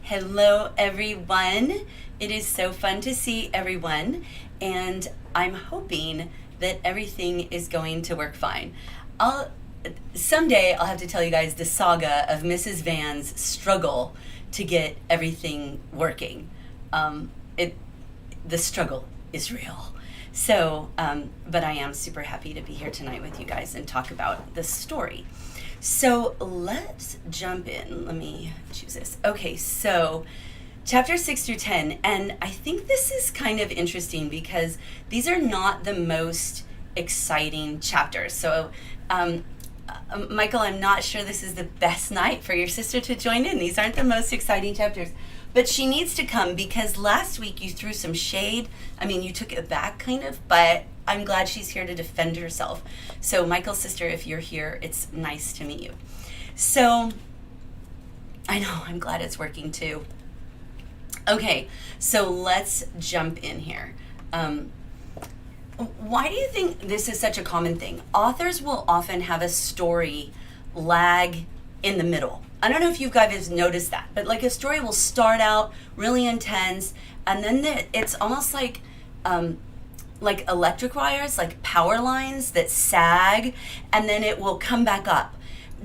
Hello, everyone. It is so fun to see everyone, and I'm hoping that everything is going to work fine. Someday I'll have to tell you guys the saga of Mrs. Van's struggle to get everything working. The struggle is real. So, but I am super happy to be here tonight with you guys and talk about the story. So let's jump in. Let me choose this. Okay, so chapter 6 through 10, and I think this is kind of interesting because these are not the most exciting chapters. So, Michael, I'm not sure this is the best night for your sister to join in. These aren't the most exciting chapters, but she needs to come because last week you threw some shade. I mean, you took it back kind of, but I'm glad she's here to defend herself. So Michael's sister, if you're here, it's nice to meet you. So I know, I'm glad it's working too. Okay, so let's jump in here. Why do you think this is such a common thing? Authors will often have a story lag in the middle. I don't know if you guys noticed that, but like a story will start out really intense, and then it's almost like electric wires, like power lines that sag, and then it will come back up.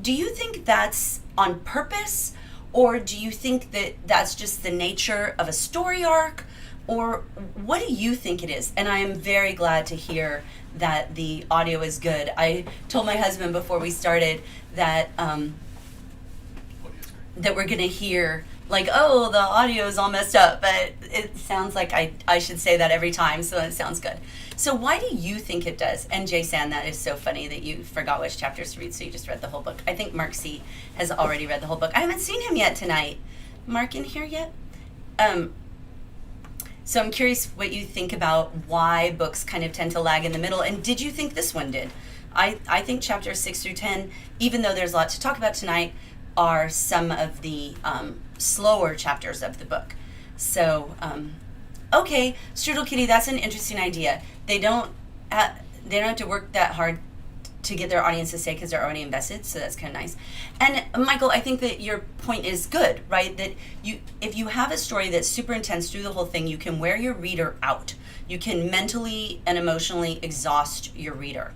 Do you think that's on purpose, or do you think that that's just the nature of a story arc, or what do you think it is? And I am very glad to hear that the audio is good. I told my husband before we started that that we're gonna hear like, oh, the audio is all messed up, but it sounds like I should say that every time, so it sounds good. So why do you think it does? And Jason, that is so funny that you forgot which chapters to read, so you just read the whole book. I think Mark C. has already read the whole book. I haven't seen him yet tonight. Mark in here yet? So I'm curious what you think about why books kind of tend to lag in the middle, and did you think this one did? I think chapters 6 through 10, even though there's a lot to talk about tonight, are some of the slower chapters of the book. So, okay, Strudel Kitty, that's an interesting idea. They don't have to work that hard to get their audience to stay because they're already invested, so that's kind of nice. And Michael, I think that your point is good, right? That if you have a story that's super intense through the whole thing, you can wear your reader out. You can mentally and emotionally exhaust your reader.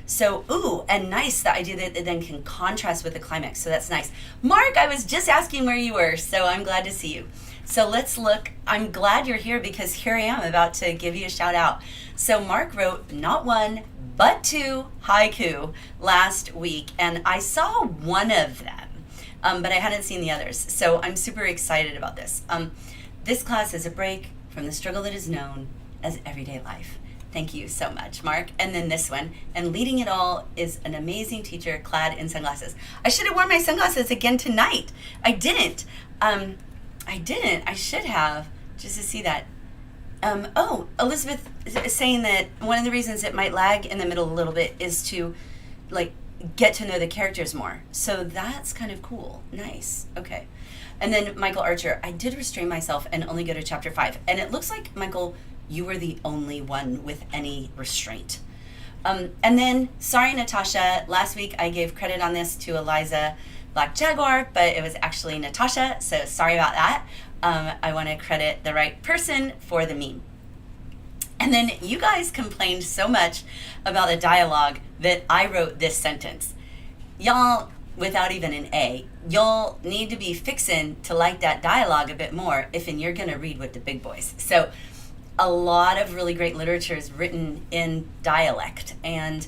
So, ooh, and nice, the idea that it then can contrast with the climax, so that's nice. Mark, I was just asking where you were, so I'm glad to see you. So let's look. I'm glad you're here because here I am about to give you a shout out. So Mark wrote not one, but 2 haiku last week, and I saw one of them, but I hadn't seen the others. So I'm super excited about this. This class is a break from the struggle that is known as everyday life. Thank you so much, Mark. And then this one, and leading it all is an amazing teacher clad in sunglasses. I should have worn my sunglasses again tonight. I didn't. I should have, just to see that. Oh, Elizabeth is saying that one of the reasons it might lag in the middle a little bit is to like get to know the characters more. So that's kind of cool. Nice. Okay. And then Michael Archer, I did restrain myself and only go to chapter 5. And it looks like, Michael, you were the only one with any restraint. And then, sorry, Natasha, last week I gave credit on this to Eliza Black Jaguar, but it was actually Natasha, so sorry about that. I want to credit the right person for the meme. And then you guys complained so much about the dialogue that I wrote this sentence. Y'all, without even an A, y'all need to be fixin' to like that dialogue a bit more if you're going to read with the big boys. So a lot of really great literature is written in dialect, and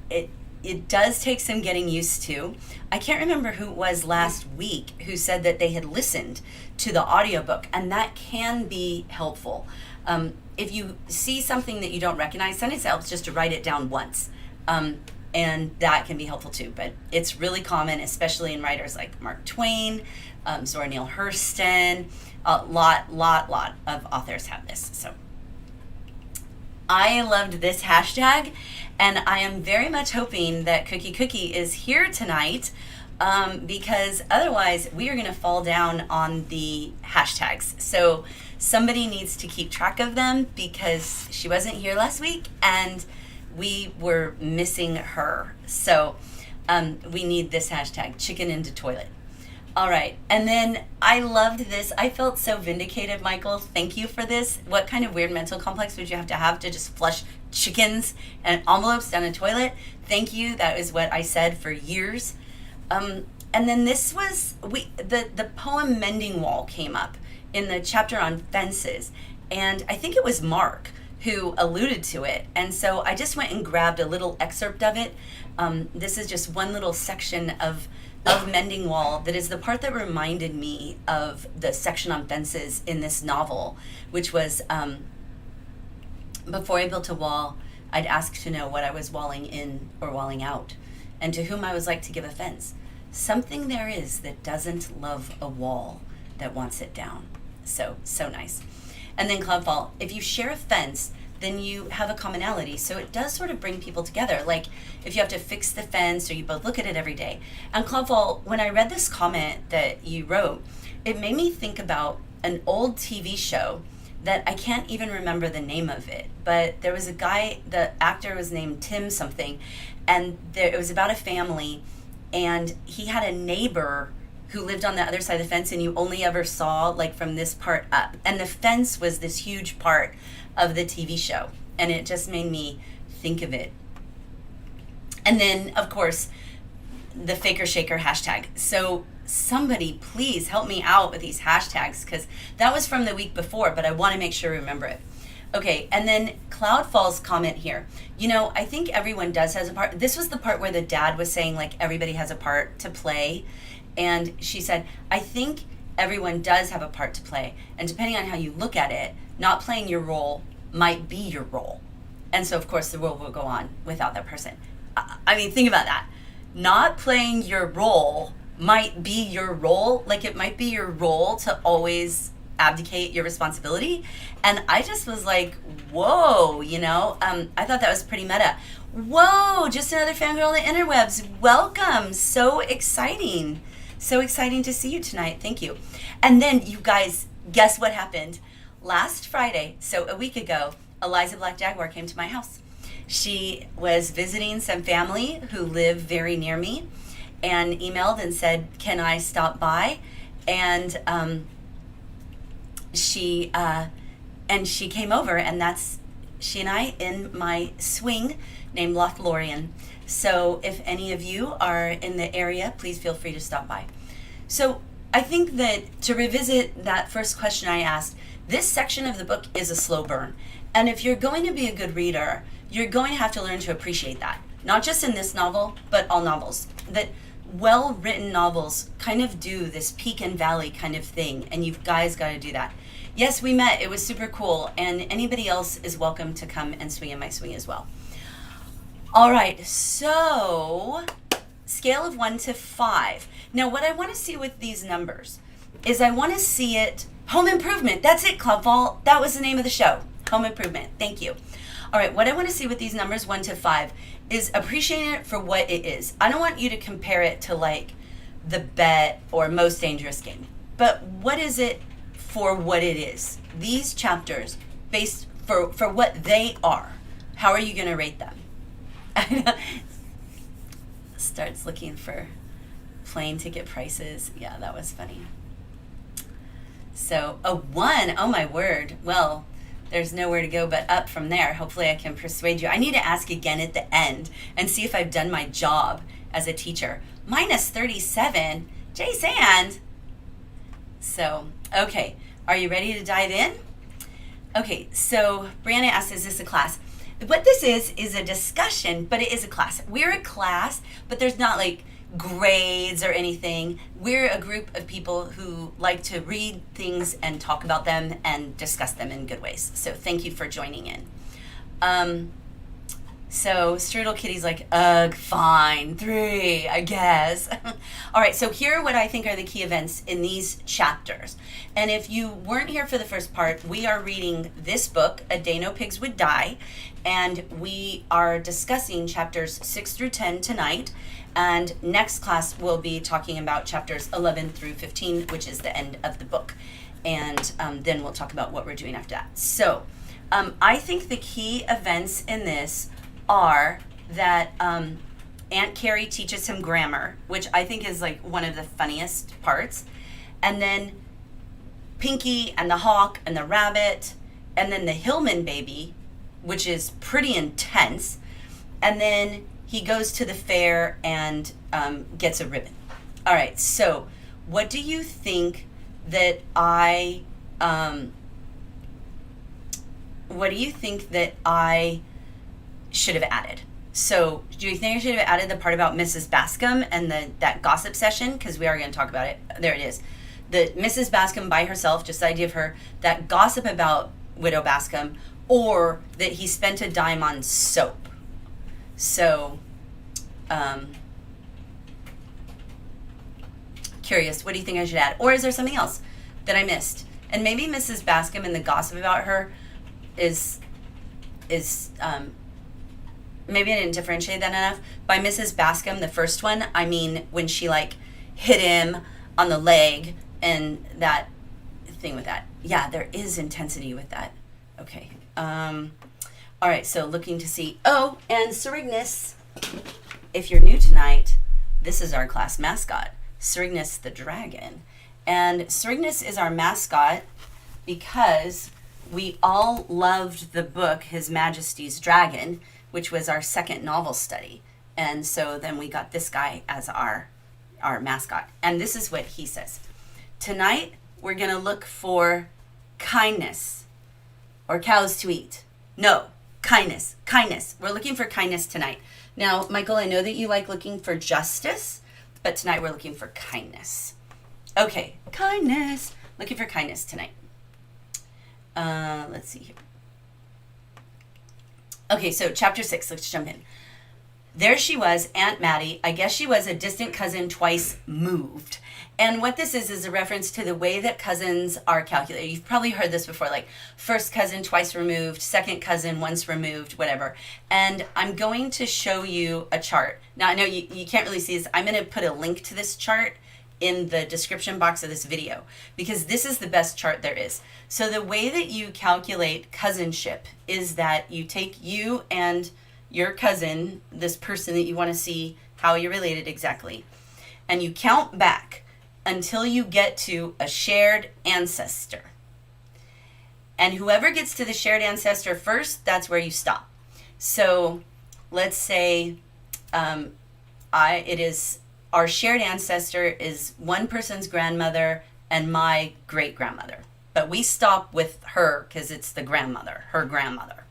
it does take some getting used to. I can't remember who it was last week who said that they had listened to the audiobook, and that can be helpful. If you see something that you don't recognize, sometimes it helps just to write it down once, and that can be helpful too. But it's really common, especially in writers like Mark Twain, Zora Neale Hurston. A lot of authors have this. So I loved this hashtag, and I am very much hoping that Cookie is here tonight, because otherwise we are going to fall down on the hashtags. So somebody needs to keep track of them because she wasn't here last week and we were missing her. So we need this hashtag, chicken into toilet. All right. And then I loved this. I felt so vindicated, Michael. Thank you for this. What kind of weird mental complex would you have to just flush chickens and envelopes down a toilet? Thank you. That is what I said for years. And then this was the poem Mending Wall came up in the chapter on fences. And I think it was Mark who alluded to it. And so I just went and grabbed a little excerpt of it. This is just one little section of Mending Wall that is the part that reminded me of the section on fences in this novel, which was before I built a wall, I'd ask to know what I was walling in or walling out, and to whom I was like to give offense. Something there is that doesn't love a wall that wants it down. So nice. And then Cloudfall, if you share a fence, then you have a commonality. So it does sort of bring people together. Like if you have to fix the fence or you both look at it every day. And Cloudfall, when I read this comment that you wrote, it made me think about an old TV show that I can't even remember the name of it. But there was a guy, the actor was named Tim something, and it was about a family, and he had a neighbor who lived on the other side of the fence, and you only ever saw like from this part up. And the fence was this huge part of the TV show, and it just made me think of it. And then, of course, the Faker Shaker hashtag. So somebody please help me out with these hashtags, because that was from the week before, but I want to make sure I remember it. Okay, and then Cloudfall's comment here. You know, I think everyone has a part. This was the part where the dad was saying, like, everybody has a part to play. And she said, I think everyone does have a part to play. And depending on how you look at it, not playing your role might be your role. And so, of course, the role will go on without that person. I mean, think about that. Not playing your role might be your role. Like, it might be your role to always abdicate your responsibility. And I just was like, whoa, you know, I thought that was pretty meta. Whoa, just another fangirl on the interwebs. Welcome. So exciting. So exciting to see you tonight. Thank you. And then, you guys, guess what happened? Last Friday, so a week ago, Eliza Black Jaguar came to my house. She was visiting some family who live very near me and emailed and said, can I stop by? And she came over, and that's she and I in my swing named Lothlorien. So if any of you are in the area, please feel free to stop by. So I think that to revisit that first question I asked, this section of the book is a slow burn. And if you're going to be a good reader, you're going to have to learn to appreciate that. Not just in this novel, but all novels. That well-written novels kind of do this peak and valley kind of thing, and you guys got to do that. Yes, we met. It was super cool, and anybody else is welcome to come and swing in my swing as well. All right, so scale of 1 to 5. Now, what I want to see with these numbers is I want to see it, Home Improvement. That's it, Clubfall. That was the name of the show, Home Improvement. Thank you. All right, what I want to see with these numbers 1 to 5 is appreciating it for what it is. I don't want you to compare it to like The Bet or Most Dangerous Game, but what is it for what it is? These chapters, based for what they are, how are you going to rate them? Starts looking for plane ticket prices. Yeah, that was funny. So a 1, oh my word. Well, there's nowhere to go but up from there. Hopefully I can persuade you. I need to ask again at the end and see if I've done my job as a teacher. Minus 37, Jay Sand. So, okay, are you ready to dive in? Okay, so Brianna asked, is this a class? What this is a discussion, but it is a class. We're a class, but there's not like grades or anything. We're a group of people who like to read things and talk about them and discuss them in good ways. So thank you for joining in. So Strudel Kitty's like, ugh, fine, 3, I guess. All right, so here are what I think are the key events in these chapters. And if you weren't here for the first part, we are reading this book, A Day No Pigs Would Die, and we are discussing chapters 6 through 10 tonight. And next class we'll be talking about chapters 11 through 15, which is the end of the book. And then we'll talk about what we're doing after that. So I think the key events in this are that Aunt Carrie teaches him grammar, which I think is like one of the funniest parts. And then Pinky and the hawk and the rabbit, and then the Hillman baby, which is pretty intense. And then he goes to the fair and gets a ribbon. All right, so what do you think that I should have added? So do you think I should have added the part about Mrs. Bascom and that gossip session? Because we are going to talk about it. There it is. The Mrs. Bascom by herself, just the idea of her, that gossip about Widow Bascom, or that he spent a dime on soap. So, curious, what do you think I should add? Or is there something else that I missed? And maybe Mrs. Bascom and the gossip about her is maybe I didn't differentiate that enough. By Mrs. Bascom, the first one, I mean when she like hit him on the leg and that thing with that. Yeah, there is intensity with that. Okay. All right, so looking to see. Oh, and Cygnus, if you're new tonight, this is our class mascot, Cygnus the dragon. And Cygnus is our mascot because we all loved the book His Majesty's Dragon, which was our second novel study. And so then we got this guy as our mascot. And this is what he says. Tonight, we're going to look for kindness or cows to eat. No, kindness. We're looking for kindness tonight. Now, Michael, I know that you like looking for justice, but tonight we're looking for kindness. Okay, kindness. Looking for kindness tonight. Let's see here. Okay, so chapter 6, let's jump in. There she was, Aunt Mattie. I guess she was a distant cousin twice moved. And what this is a reference to the way that cousins are calculated. You've probably heard this before, like first cousin twice removed, second cousin once removed, whatever. And I'm going to show you a chart. Now, I know you can't really see this. I'm going to put a link to this chart in the description box of this video because this is the best chart there is. So the way that you calculate cousinship is that you take you and your cousin, this person that you want to see how you're related exactly, and you count back until you get to a shared ancestor. And whoever gets to the shared ancestor first, that's where you stop. So let's say our shared ancestor is one person's grandmother and my great-grandmother. But we stop with her because it's the grandmother, her grandmother.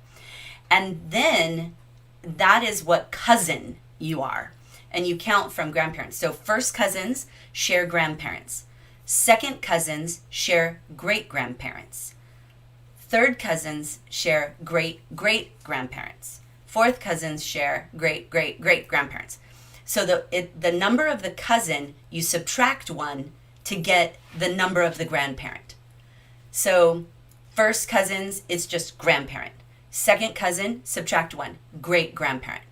And then that is what cousin you are. And you count from grandparents. So first cousins share grandparents. Second cousins share great-grandparents. Third cousins share great-great-grandparents. Fourth cousins share great-great-great-grandparents. So the number of the cousin, you subtract one to get the number of the grandparent. So first cousins, it's just grandparent. Second cousin, subtract one, great-grandparent.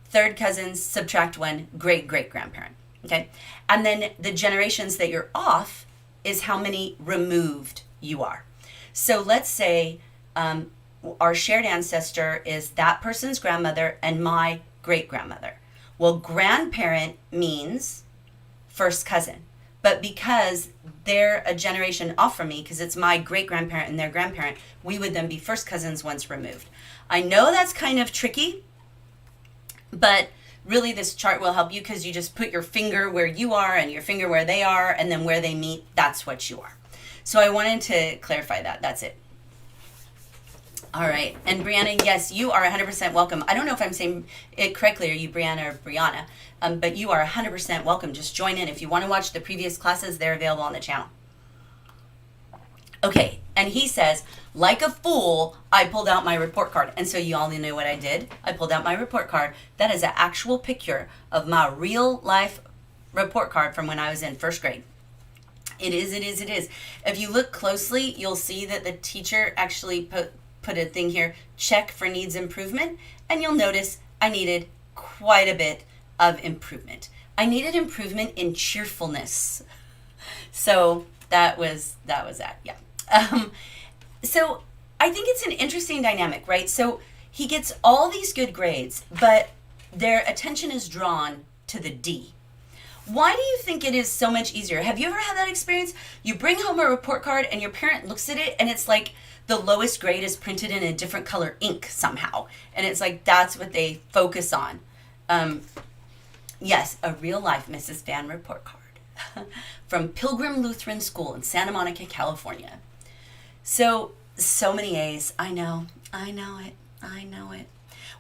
Third cousins, subtract one, great-great-grandparent. Okay? And then the generations that you're off is how many removed you are. So let's say our shared ancestor is that person's grandmother and my great-grandmother. Well, grandparent means first cousin. But because they're a generation off from me, because it's my great-grandparent and their grandparent, we would then be first cousins once removed. I know that's kind of tricky, but really this chart will help you because you just put your finger where you are and your finger where they are, and then where they meet, that's what you are. So I wanted to clarify that. That's it. All right. And Brianna, yes, you are 100% welcome. I don't know if I'm saying it correctly. Are you Brianna or Brianna? But you are 100% welcome. Just join in. If you want to watch the previous classes, they're available on the channel. Okay. And he says, like a fool, I pulled out my report card. And so you all know what I did. I pulled out my report card. That is an actual picture of my real life report card from when I was in first grade. It is. If you look closely, you'll see that the teacher actually put a thing here, check for needs improvement, and you'll notice I needed quite a bit of improvement. I needed improvement in cheerfulness. So that was that, yeah. So I think it's an interesting dynamic, right? So he gets all these good grades, but their attention is drawn to the D. Why do you think it is so much easier? Have you ever had that experience? You bring home a report card and your parent looks at it and it's like the lowest grade is printed in a different color ink somehow. And it's like that's what they focus on. Yes, a real life Mrs. Van report card from Pilgrim Lutheran School in Santa Monica, California. So many A's. I know it.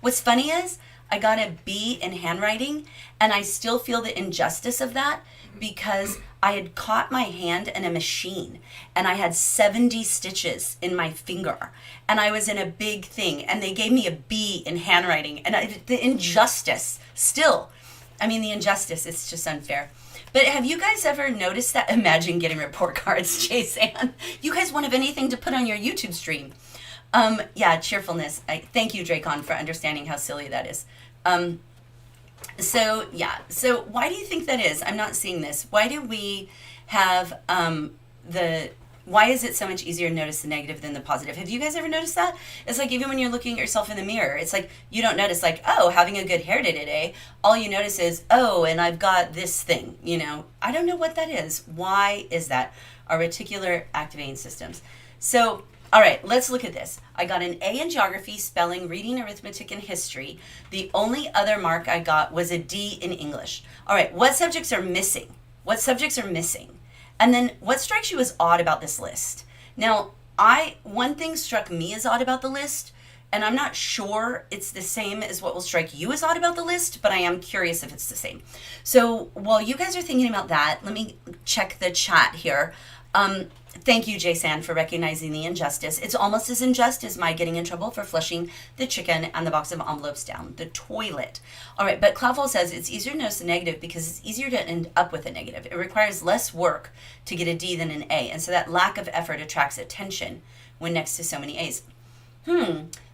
What's funny is I got a B in handwriting, and I still feel the injustice of that because I had caught my hand in a machine and I had 70 stitches in my finger and I was in a big thing and they gave me a B in handwriting, and the injustice still, the injustice, it's just unfair. But have you guys ever noticed that? Imagine getting report cards, Jason. You guys won't have anything to put on your YouTube stream. Cheerfulness. Thank you, Dracon, for understanding how silly that is. So why do you think that is? I'm not seeing this. Why do we have why is it so much easier to notice the negative than the positive? Have you guys ever noticed that? It's like even when you're looking at yourself in the mirror, it's like you don't notice like, oh, having a good hair day today. All you notice is, oh, and I've got this thing, I don't know what that is. Why is that? Our reticular activating systems. So, all right, let's look at this. I got an A in geography, spelling, reading, arithmetic, and history. The only other mark I got was a D in English. All right, what subjects are missing? And then what strikes you as odd about this list? Now, one thing struck me as odd about the list, and I'm not sure it's the same as what will strike you as odd about the list, but I am curious if it's the same. So while you guys are thinking about that, let me check the chat here. Thank you, Jason, for recognizing the injustice. It's almost as unjust as my getting in trouble for flushing the chicken and the box of envelopes down the toilet. All right, but Cloudfall says it's easier to notice the negative because it's easier to end up with a negative. It requires less work to get a D than an A, and so that lack of effort attracts attention when next to so many A's.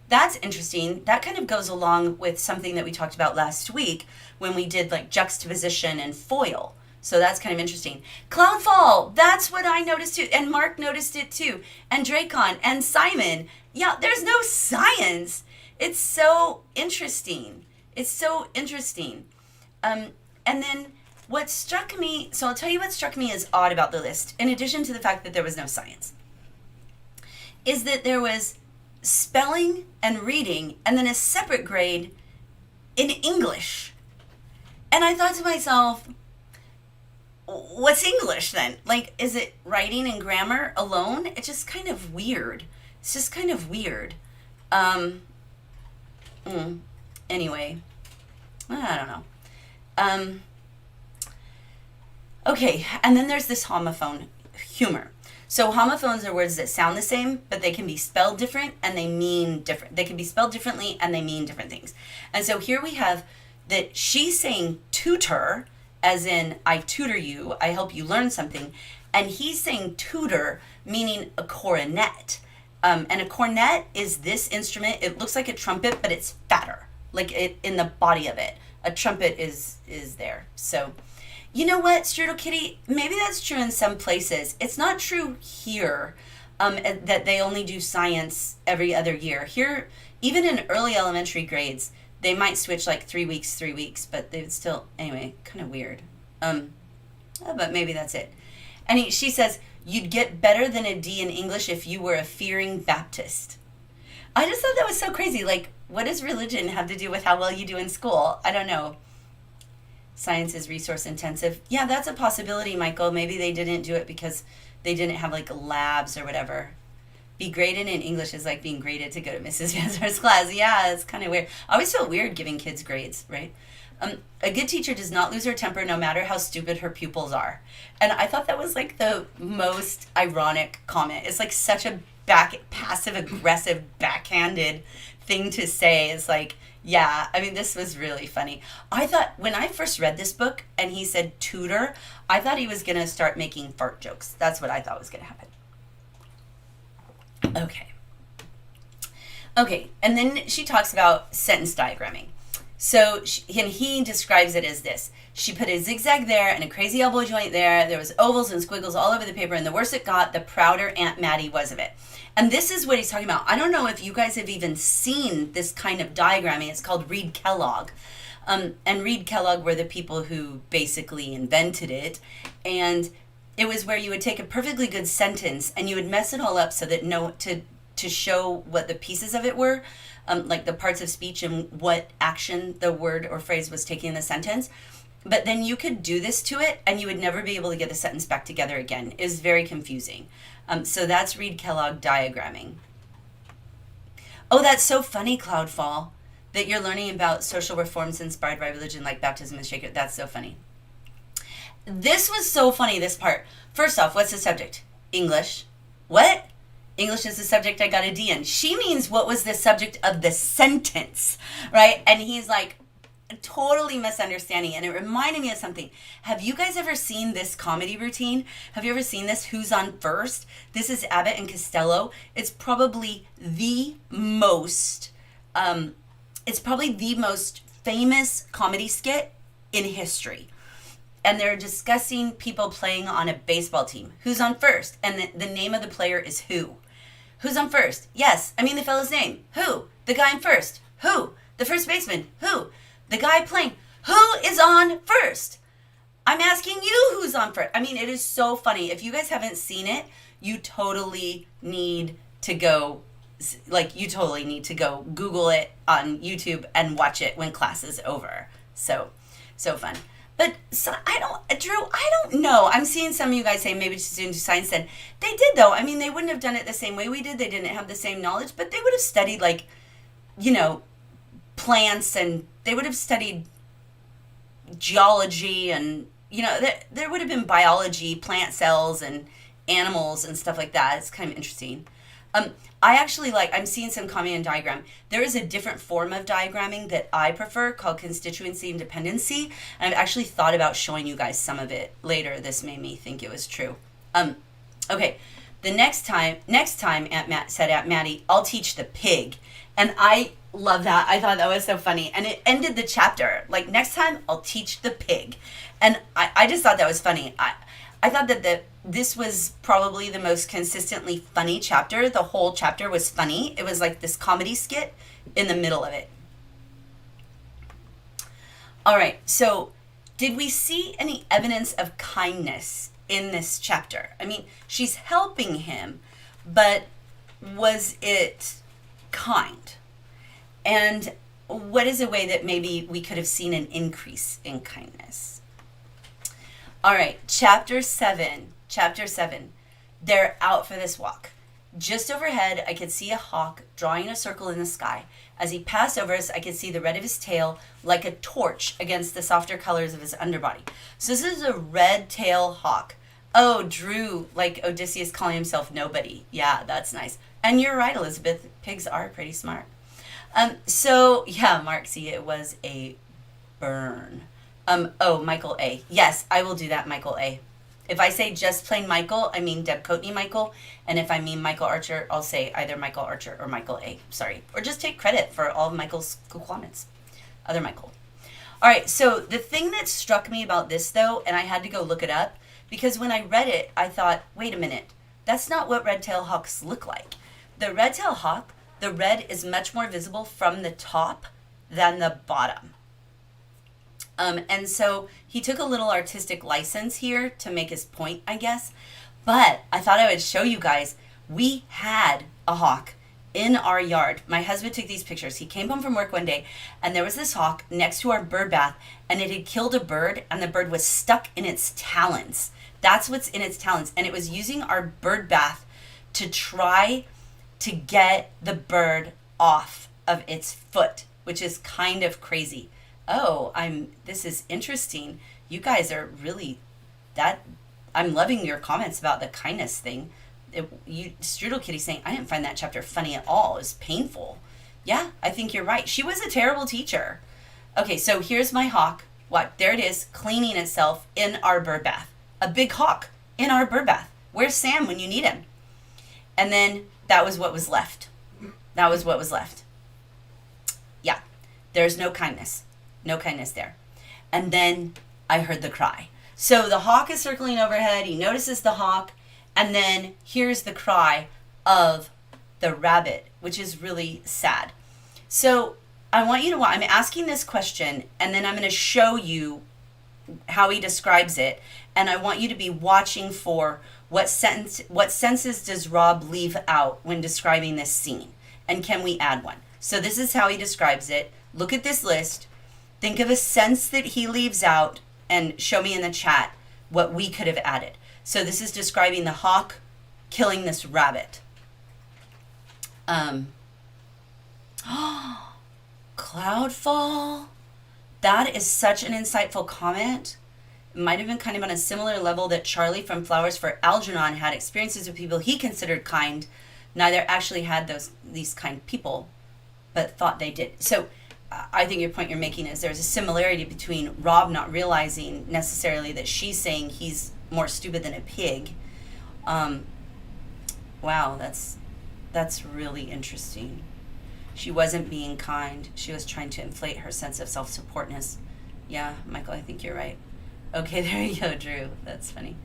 That's interesting. That kind of goes along with something that we talked about last week when we did like juxtaposition and foil. So that's kind of interesting. Cloudfall, that's what I noticed too. And Mark noticed it too. And Dracon and Simon. Yeah, there's no science. It's so interesting. And then what struck me, so I'll tell you what struck me as odd about the list, in addition to the fact that there was no science, is that there was spelling and reading and then a separate grade in English. And I thought to myself, what's English then? Like, is it writing and grammar alone? It's just kind of weird. Anyway, I don't know. Okay, and then there's this homophone humor. So homophones are words that sound the same, but they can be spelled different and they mean different. They can be spelled differently and they mean different things. And so here we have that she's saying tutor, as in I tutor you, I help you learn something. And he's saying tutor, meaning a cornet. And a cornet is this instrument. It looks like a trumpet, but it's fatter, like it in the body of it. A trumpet is there. So, you know what, Strudel Kitty? Maybe that's true in some places. It's not true here, that they only do science every other year. Here, even in early elementary grades, they might switch like 3 weeks, but they would still, anyway, kind of weird. But maybe that's it. And she says, you'd get better than a D in English if you were a fearing Baptist. I just thought that was so crazy. Like, what does religion have to do with how well you do in school? I don't know. Science is resource intensive. Yeah, that's a possibility, Michael. Maybe they didn't do it because they didn't have like labs or whatever. Be graded in English is like being graded to go to Mrs. Vanstar's class. Yeah, it's kind of weird. I always feel weird giving kids grades, right? A good teacher does not lose her temper no matter how stupid her pupils are. And I thought that was like the most ironic comment. It's like such a passive-aggressive, backhanded thing to say. It's like, yeah, I mean, this was really funny. I thought when I first read this book and he said tutor, I thought he was going to start making fart jokes. That's what I thought was going to happen. Okay, and then she talks about sentence diagramming. So he describes it as this. She put a zigzag there and a crazy elbow joint there. There was ovals and squiggles all over the paper, and the worse it got, the prouder Aunt Maddie was of it. And this is what he's talking about. I don't know if you guys have even seen this kind of diagramming. It's called Reed Kellogg. And Reed Kellogg were the people who basically invented it. And it was where you would take a perfectly good sentence and you would mess it all up so that to show what the pieces of it were, like the parts of speech and what action the word or phrase was taking in the sentence. But then you could do this to it and you would never be able to get the sentence back together again. It was very confusing. So that's Reed Kellogg diagramming. Oh, that's so funny, Cloudfall, that you're learning about social reforms inspired by religion like baptism and shaker. That's so funny. This was so funny, this part. First off, what's the subject? English. What? English is the subject I got a D in. She means what was the subject of the sentence, right? And he's like, totally misunderstanding. And it reminded me of something. Have you guys ever seen this comedy routine? Have you ever seen this Who's on First? This is Abbott and Costello. It's probably the most famous comedy skit in history. And they're discussing people playing on a baseball team. Who's on first? And the name of the player is who? Who's on first? Yes. I mean the fellow's name. Who? The guy in first. Who? The first baseman. Who? The guy playing. Who is on first? I'm asking you who's on first. I mean, it is so funny. If you guys haven't seen it, you totally need to go, Google it on YouTube and watch it when class is over. So fun. But so I don't know. I'm seeing some of you guys say maybe just didn't do science then. They did though. I mean, they wouldn't have done it the same way we did. They didn't have the same knowledge, but they would have studied plants, and they would have studied geology, and there would have been biology, plant cells and animals and stuff like that. It's kind of interesting. I actually I'm seeing some comment and diagram. There is a different form of diagramming that I prefer called constituency and dependency. And I've actually thought about showing you guys some of it later. This made me think it was true. Okay. The next time Aunt Maddie, I'll teach the pig. And I love that. I thought that was so funny. And it ended the chapter. Next time I'll teach the pig. And I just thought that was funny. I thought that this was probably the most consistently funny chapter. The whole chapter was funny. It was like this comedy skit in the middle of it. All right, so did we see any evidence of kindness in this chapter? I mean, she's helping him, but was it kind? And what is a way that maybe we could have seen an increase in kindness? All right, chapter 7. They're out for this walk. Just overhead, I could see a hawk drawing a circle in the sky. As he passed over us, I could see the red of his tail like a torch against the softer colors of his underbody. So this is a red-tailed hawk. Oh, Drew, like Odysseus calling himself nobody. Yeah, that's nice. And you're right, Elizabeth. Pigs are pretty smart. Mark, see, it was a burn. Michael A. Yes, I will do that, Michael A. If I say just plain Michael, I mean Deb Coatney Michael. And if I mean Michael Archer, I'll say either Michael Archer or Michael A. Sorry. Or just take credit for all of Michael's cool comments. Other Michael. All right, so the thing that struck me about this, though, and I had to go look it up, because when I read it, I thought, wait a minute, that's not what red-tailed hawks look like. The red-tailed hawk, the red is much more visible from the top than the bottom. And so he took a little artistic license here to make his point, I guess. But I thought I would show you guys, we had a hawk in our yard. My husband took these pictures. He came home from work one day, and there was this hawk next to our bird bath, and it had killed a bird, and the bird was stuck in its talons. That's what's in its talons. And it was using our bird bath to try to get the bird off of its foot, which is kind of crazy. Oh, this is interesting. You guys are really I'm loving your comments about the kindness thing. Strudel Kitty saying, I didn't find that chapter funny at all. It was painful. Yeah, I think you're right. She was a terrible teacher. Okay, so here's my hawk. What? There it is, cleaning itself in our bird bath. A big hawk in our bird bath. Where's Sam when you need him? And then that was what was left. Yeah, there's no kindness. No kindness there. And then I heard the cry. So the hawk is circling overhead. He notices the hawk. And then here's the cry of the rabbit, which is really sad. So I want you to I'm asking this question, and then I'm going to show you how he describes it, and I want you to be watching for what senses does Rob leave out when describing this scene, and can we add one? So this is how he describes it. Look at this list. Think of a sense that he leaves out, and show me in the chat what we could have added. So this is describing the hawk killing this rabbit. Cloudfall. That is such an insightful comment. It might have been kind of on a similar level that Charlie from Flowers for Algernon had experiences with people he considered kind. Neither actually had these kind people, but thought they did. So I think your point you're making is there's a similarity between Rob not realizing necessarily that she's saying he's more stupid than a pig. Wow, that's really interesting. She wasn't being kind. She was trying to inflate her sense of self-supportness. Yeah, Michael, I think you're right. Okay, there you go, Drew. That's funny.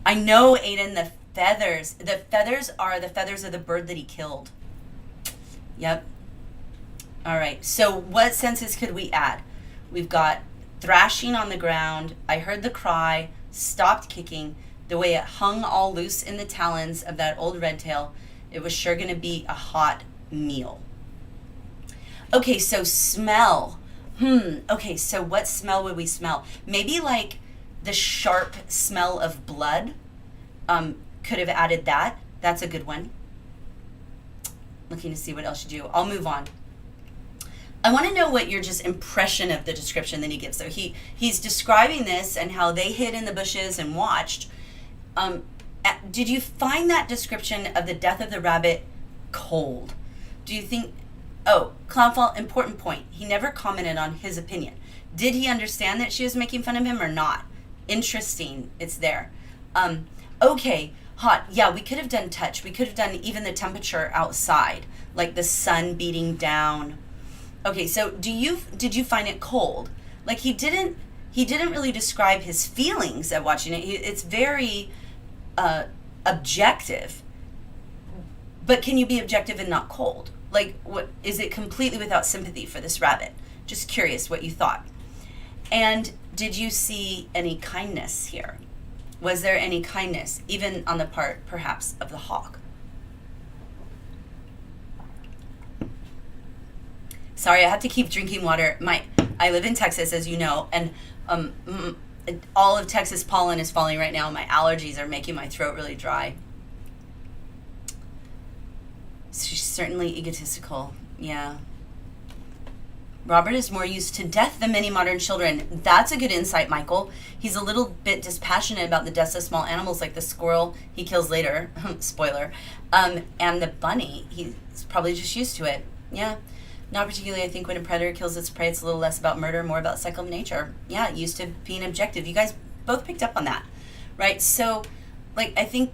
I know, Aiden, the feathers. The feathers are the feathers of the bird that he killed. Yep. All right, so what senses could we add? We've got thrashing on the ground. I heard the cry, stopped kicking, the way it hung all loose in the talons of that old red tail. It was sure going to be a hot meal. Okay, so smell. Okay, so what smell would we smell? Maybe like the sharp smell of blood. Could have added that. That's a good one. Looking to see what else you do. I'll move on. I want to know what your just impression of the description that he gives. So he's describing this and how they hid in the bushes and watched. Did you find that description of the death of the rabbit cold? Do you think... Oh, Cloudfall, important point. He never commented on his opinion. Did he understand that she was making fun of him or not? Interesting. It's there. Okay, hot. Yeah, we could have done touch. We could have done even the temperature outside, like the sun beating down. Okay, so did you find it cold? Like he didn't really describe his feelings at watching it. It's very objective. But can you be objective and not cold? Like, what is it completely without sympathy for this rabbit? Just curious what you thought. And did you see any kindness here? Was there any kindness, even on the part, perhaps, of the hawk? Sorry, I have to keep drinking water. I live in Texas, as you know, and all of Texas pollen is falling right now. My allergies are making my throat really dry. She's certainly egotistical. Yeah. Robert is more used to death than many modern children. That's a good insight, Michael. He's a little bit dispassionate about the deaths of small animals like the squirrel he kills later. Spoiler. And the bunny. He's probably just used to it. Yeah. Not particularly, I think, when a predator kills its prey, it's a little less about murder, more about cycle of nature. Yeah, used to being objective. You guys both picked up on that, right? So, like, I think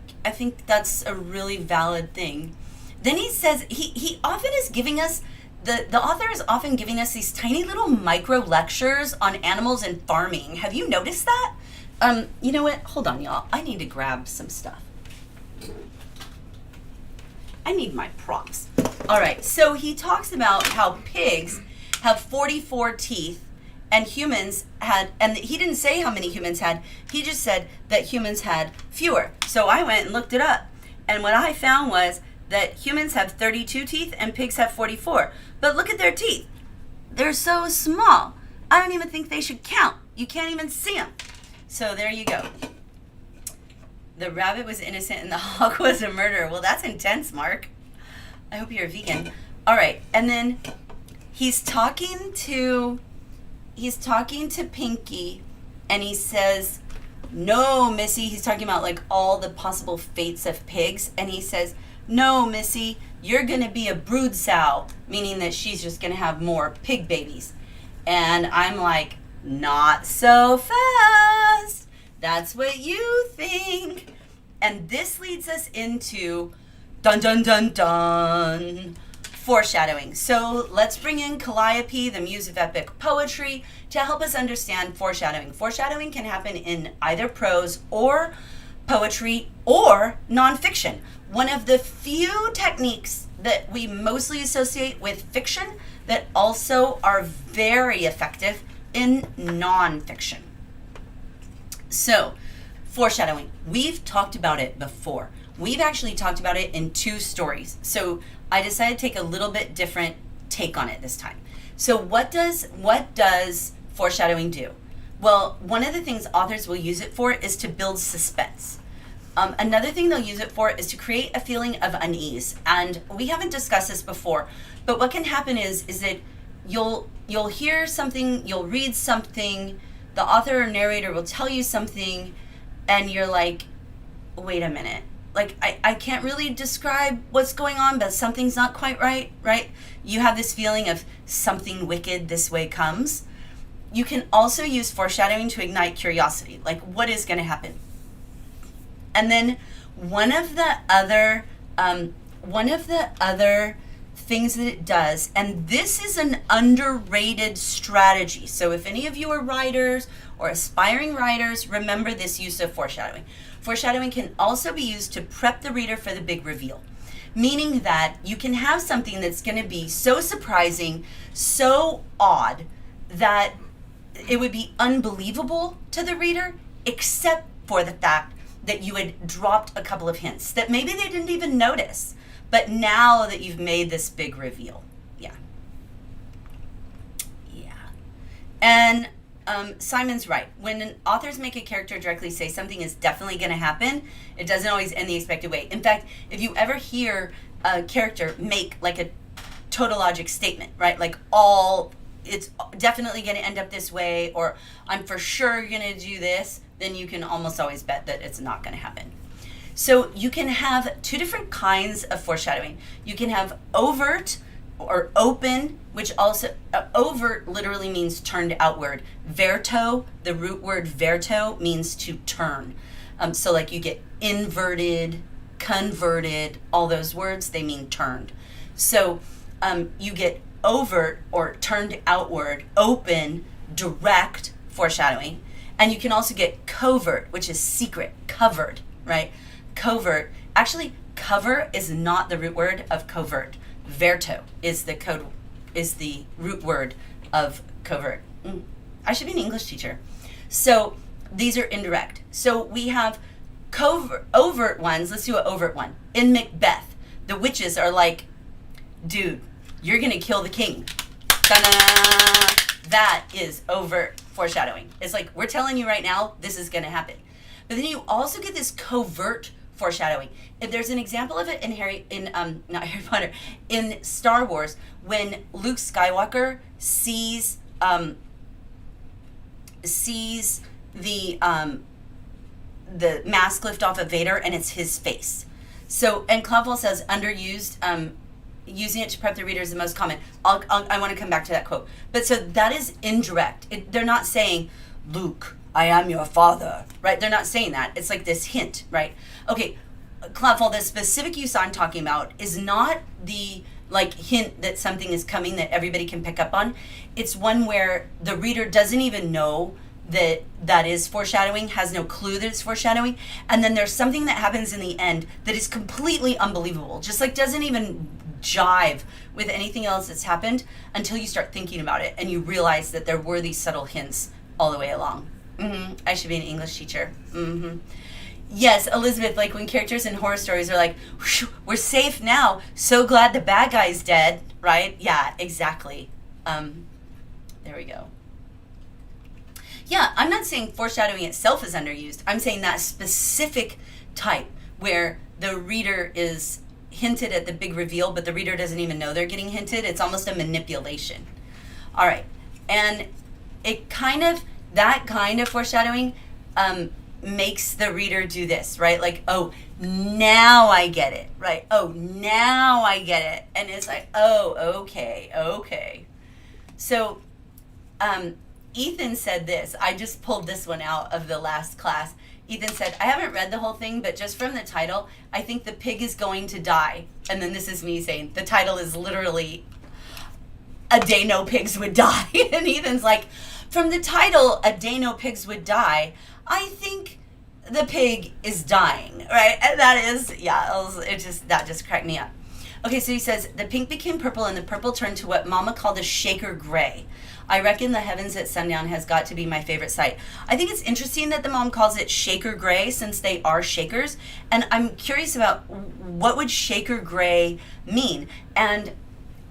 that's a really valid thing. Then he says, he often is giving us, the author is often giving us these tiny little micro lectures on animals and farming. Have you noticed that? You know what? Hold on, y'all. I need to grab some stuff. I need my props. All right, so he talks about how pigs have 44 teeth and humans had, and he didn't say how many humans had, he just said that humans had fewer. So I went and looked it up. And what I found was that humans have 32 teeth and pigs have 44. But look at their teeth. They're so small. I don't even think they should count. You can't even see them. So there you go. The rabbit was innocent and the hawk was a murderer. Well, that's intense, Mark. I hope you're a vegan. All right, and then he's talking to Pinky, and he says, "No, Missy." He's talking about like all the possible fates of pigs, and he says, "No, Missy, you're gonna be a brood sow," meaning that she's just gonna have more pig babies. And I'm like, not so fast. That's what you think. And this leads us into dun dun dun dun foreshadowing. So let's bring in Calliope, the muse of epic poetry, to help us understand foreshadowing. Foreshadowing can happen in either prose or poetry or nonfiction. one of the few techniques that we mostly associate with fiction that also are very effective in nonfiction. So, foreshadowing. We've talked about it before. We've actually talked about it in 2 stories. So I decided to take a little bit different take on it this time. So what does foreshadowing do? Well, one of the things authors will use it for is to build suspense. Another thing they'll use it for is to create a feeling of unease. And we haven't discussed this before, but what can happen is that you'll hear something, you'll read something, the author or narrator will tell you something, and you're like, wait a minute. Like, I can't really describe what's going on, but something's not quite right? You have this feeling of something wicked this way comes. You can also use foreshadowing to ignite curiosity, like what is going to happen. And then one of the other things that it does, and this is an underrated strategy. So if any of you are writers or aspiring writers, remember this use of foreshadowing. Foreshadowing can also be used to prep the reader for the big reveal, meaning that you can have something that's going to be so surprising, so odd, that it would be unbelievable to the reader, except for the fact that you had dropped a couple of hints that maybe they didn't even notice, but now that you've made this big reveal. Yeah. And Simon's right. When authors make a character directly say something is definitely going to happen, it doesn't always end the expected way. In fact, if you ever hear a character make like a tautologic statement, right? Like it's definitely going to end up this way, or I'm for sure going to do this, then you can almost always bet that it's not going to happen. So you can have 2 different kinds of foreshadowing. You can have overt or open, which also, overt literally means turned outward. Verto, the root word verto, means to turn. So like you get inverted, converted, all those words, they mean turned. So you get overt or turned outward, open, direct foreshadowing. And you can also get covert, which is secret, covered, right? Covert. Actually, cover is not the root word of covert. Verto is the root word of covert. I should be an English teacher. So these are indirect. So we have overt ones. Let's do an overt one. In Macbeth, the witches are like, dude, you're going to kill the king. Ta-da! That is overt foreshadowing. It's like, we're telling you right now, this is going to happen. But then you also get this covert foreshadowing. If there's an example of it in Star Wars, when Luke Skywalker sees the mask lift off of Vader, and it's his face. So, and Cloudfall says underused, using it to prep the reader is the most common. I want to come back to that quote. But so that is indirect. They're not saying, Luke, I am your father, right? They're not saying that. It's like this hint, right? Okay, Cloudfall, the specific use I'm talking about is not the like hint that something is coming that everybody can pick up on. It's one where the reader doesn't even know that is foreshadowing, has no clue that it's foreshadowing, and then there's something that happens in the end that is completely unbelievable, just like doesn't even jive with anything else that's happened until you start thinking about it and you realize that there were these subtle hints all the way along. I should be an English teacher. Yes, Elizabeth, like when characters in horror stories are like, we're safe now, so glad the bad guy's dead, right? Yeah, exactly. There we go. Yeah, I'm not saying foreshadowing itself is underused. I'm saying that specific type where the reader is hinted at the big reveal, but the reader doesn't even know they're getting hinted. It's almost a manipulation. All right. And that kind of foreshadowing makes the reader do this, right? Like, oh, now I get it, right? Oh, now I get it. And it's like, oh, okay. So, Ethan said this. I just pulled this one out of the last class. Ethan said, I haven't read the whole thing, but just from the title, I think the pig is going to die. And then this is me saying, the title is literally A Day No Pigs Would Die. And Ethan's like, from the title, A Day No Pigs Would Die, I think the pig is dying, right? And that is, that just cracked me up. Okay, so he says, the pink became purple and the purple turned to what Mama called a shaker gray. I reckon the heavens at sundown has got to be my favorite sight. I think it's interesting that the mom calls it shaker gray since they are shakers. And I'm curious about what would shaker gray mean? And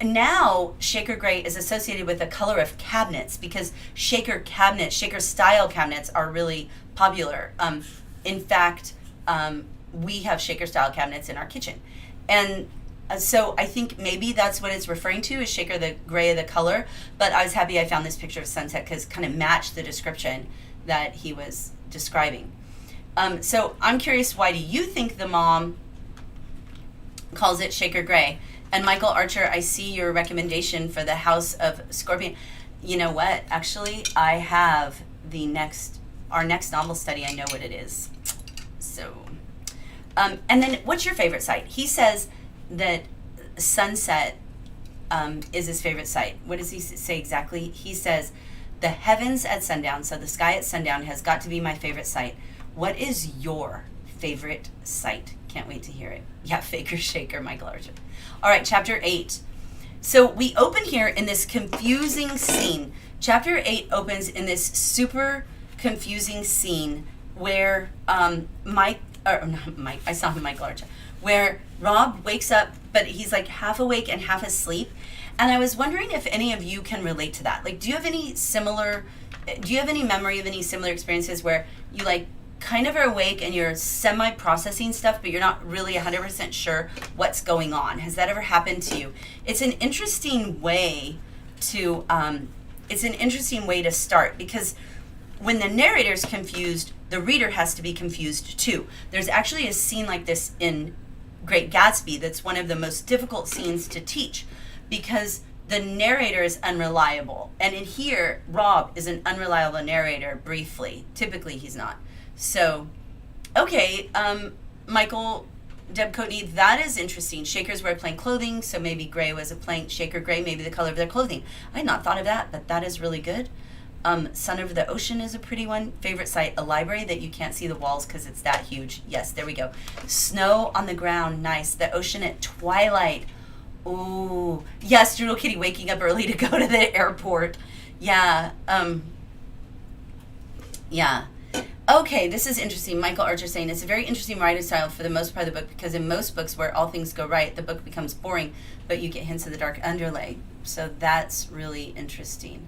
now shaker gray is associated with the color of cabinets because shaker style cabinets are really popular. In fact, we have shaker style cabinets in our kitchen. And so I think maybe that's what it's referring to is shaker, the gray of the color. But I was happy I found this picture of sunset because it kind of matched the description that he was describing. So I'm curious, why do you think the mom calls it shaker gray? And Michael Archer, I see your recommendation for the House of Scorpion. You know what? Actually, I have our next novel study. I know what it is. So, and then what's your favorite site? He says that sunset is his favorite site. What does he say exactly? He says, the heavens at sundown, so the sky at sundown has got to be my favorite site. What is your favorite site? Can't wait to hear it. Yeah, Faker Shaker, Michael Archer. All right, chapter 8. So we open here in this confusing scene. Chapter 8 opens in this super confusing scene where Michael Archer, where Rob wakes up, but he's like half awake and half asleep. And I was wondering if any of you can relate to that. Like, do you have any memory of any similar experiences where you like kind of are awake and you're semi-processing stuff, but you're not really 100% sure what's going on? Has that ever happened to you? It's an interesting way to start, because when the narrator's confused, the reader has to be confused too. There's actually a scene like this in Great Gatsby that's one of the most difficult scenes to teach because the narrator is unreliable. And in here, Rob is an unreliable narrator briefly. Typically, he's not. So, okay, Michael, Deb Coatney, that is interesting. Shakers wear plain clothing, so maybe gray was a plain shaker gray, maybe the color of their clothing. I had not thought of that, but that is really good. Sun over the ocean is a pretty one. Favorite site, a library that you can't see the walls because it's that huge. Yes, there we go. Snow on the ground, nice. The ocean at twilight. Ooh, yes, Doodle Kitty waking up early to go to the airport. Yeah, yeah. Okay, this is interesting. Michael Archer saying, it's a very interesting writing style for the most part of the book because in most books where all things go right, the book becomes boring, but you get hints of the dark underlay. So that's really interesting.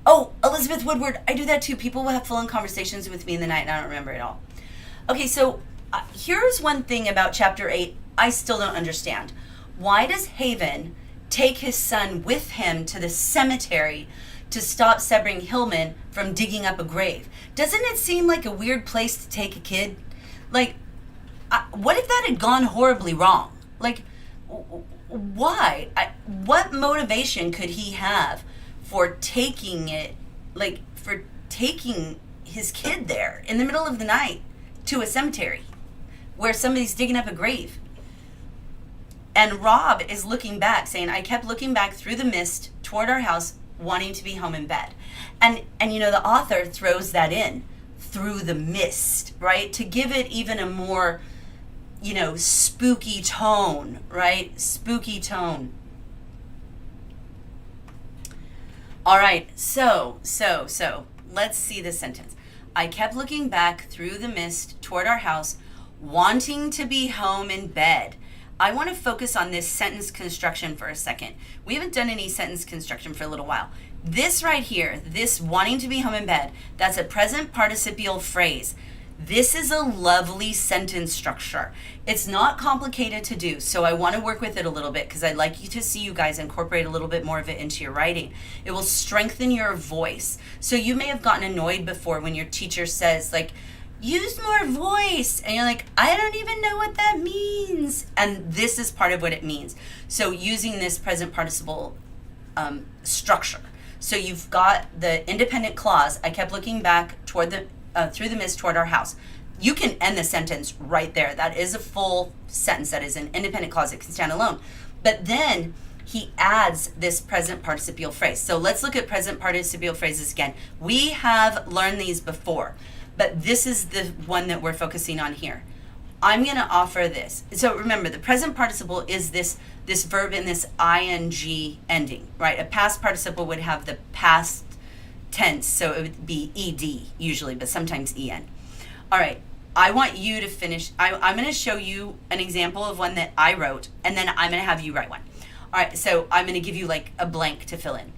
Oh, Elizabeth Woodward, I do that too. People will have full-on conversations with me in the night and I don't remember it all. Okay, so here's one thing about chapter 8 I still don't understand. Why does Haven take his son with him to the cemetery to stop Sebring Hillman from digging up a grave? Doesn't it seem like a weird place to take a kid? Like, what if that had gone horribly wrong? Like, why? What motivation could he have for taking his kid there in the middle of the night to a cemetery where somebody's digging up a grave? And Rob is looking back saying, I kept looking back through the mist toward our house, wanting to be home in bed. And you know, the author throws that in, through the mist, right? To give it even a more, you know, spooky tone, right? Spooky tone. All right, so, let's see this sentence. I kept looking back through the mist toward our house, wanting to be home in bed. I want to focus on this sentence construction for a second. We haven't done any sentence construction for a little while. This right here, this wanting to be home in bed, that's a present participial phrase. This is a lovely sentence structure. It's not complicated to do, so I want to work with it a little bit because I'd like you to see you guys incorporate a little bit more of it into your writing. It will strengthen your voice. So you may have gotten annoyed before when your teacher says, like, use more voice, and you're like, I don't even know what that means. And this is part of what it means. So using this present participle structure. So you've got the independent clause, I kept looking back toward the through the mist toward our house. You can end the sentence right there. That is a full sentence. That is an independent clause. It can stand alone. But then he adds this present participial phrase. So let's look at present participial phrases again. We have learned these before. but this is the one that we're focusing on here. I'm going to offer this. So remember, the present participle is this verb in this ing ending, right? A past participle would have the past tense, so it would be ed usually, but sometimes en. All right, I want you to finish. I'm going to show you an example of one that I wrote, and then I'm going to have you write one. All right, so I'm going to give you like a blank to fill in.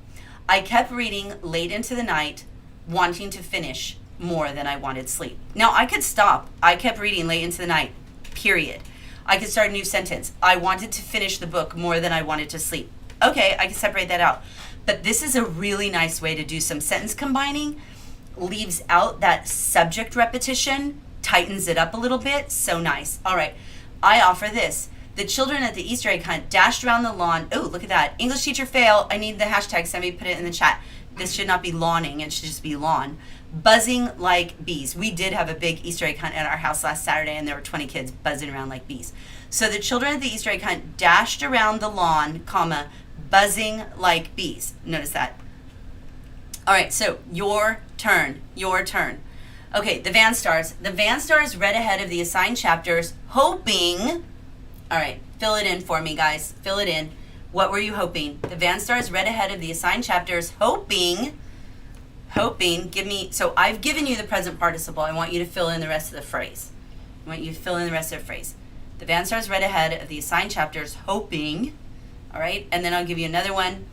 I kept reading late into the night, wanting to finish more than I wanted sleep. Now, I could stop. I kept reading late into the night, period. I could start a new sentence. I wanted to finish the book more than I wanted to sleep. Okay, I can separate that out. But this is a really nice way to do some sentence combining. Leaves out that subject repetition, tightens it up a little bit. So nice. All right, I offer this. The children at the Easter egg hunt dashed around the lawn. Oh, look at that. English teacher fail. I need the hashtag. Somebody put it in the chat. This should not be lawning. It should just be lawn. Buzzing like bees. We did have a big Easter egg hunt at our house last Saturday, and there were 20 kids buzzing around like bees. So the children at the Easter egg hunt dashed around the lawn, comma, buzzing like bees. Notice that. All right, so your turn. Okay, the Vanstars. The Vanstars read ahead of the assigned chapters, hoping... All right, fill it in for me, guys. Fill it in. What were you hoping? The Vanstars read ahead of the assigned chapters, hoping, give me, so I've given you the present participle. I want you to fill in the rest of the phrase. The Vanstars read ahead of the assigned chapters, hoping, all right? And then I'll give you another one.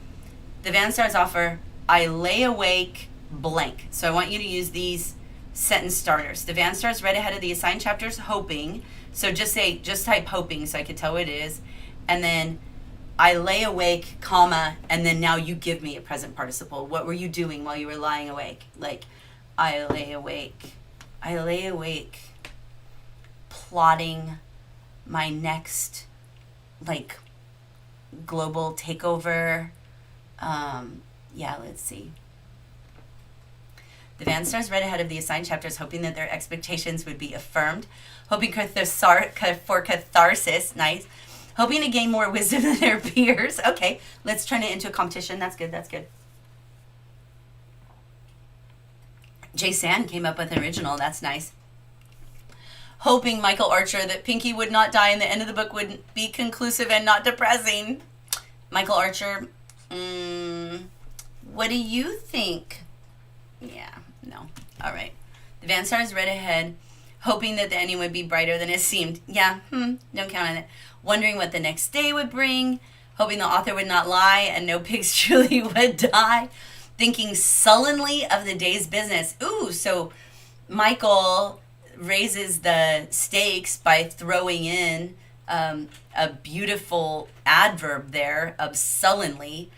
The Vanstars offer, I lay awake blank. So I want you to use these sentence starters. The Vanstars read ahead of the assigned chapters, hoping. So just type hoping so I can tell what it is. And then I lay awake, comma, and then now you give me a present participle. What were you doing while you were lying awake? Like, I lay awake, plotting my next, like, global takeover. Let's see. The Vanstars read ahead of the assigned chapters, hoping that their expectations would be affirmed, hoping for catharsis, nice, hoping to gain more wisdom than their peers. Okay, let's turn it into a competition. That's good. Jay Sand came up with an original. That's nice. Hoping, Michael Archer, that Pinky would not die and the end of the book would be conclusive and not depressing. Michael Archer, what do you think? Yeah, no. All right. The Vanstars read ahead, hoping that the ending would be brighter than it seemed. Yeah, don't count on it. Wondering what the next day would bring, hoping the author would not lie and no pigs truly would die. Thinking sullenly of the day's business. Ooh, so Michael raises the stakes by throwing in a beautiful adverb there of sullenly.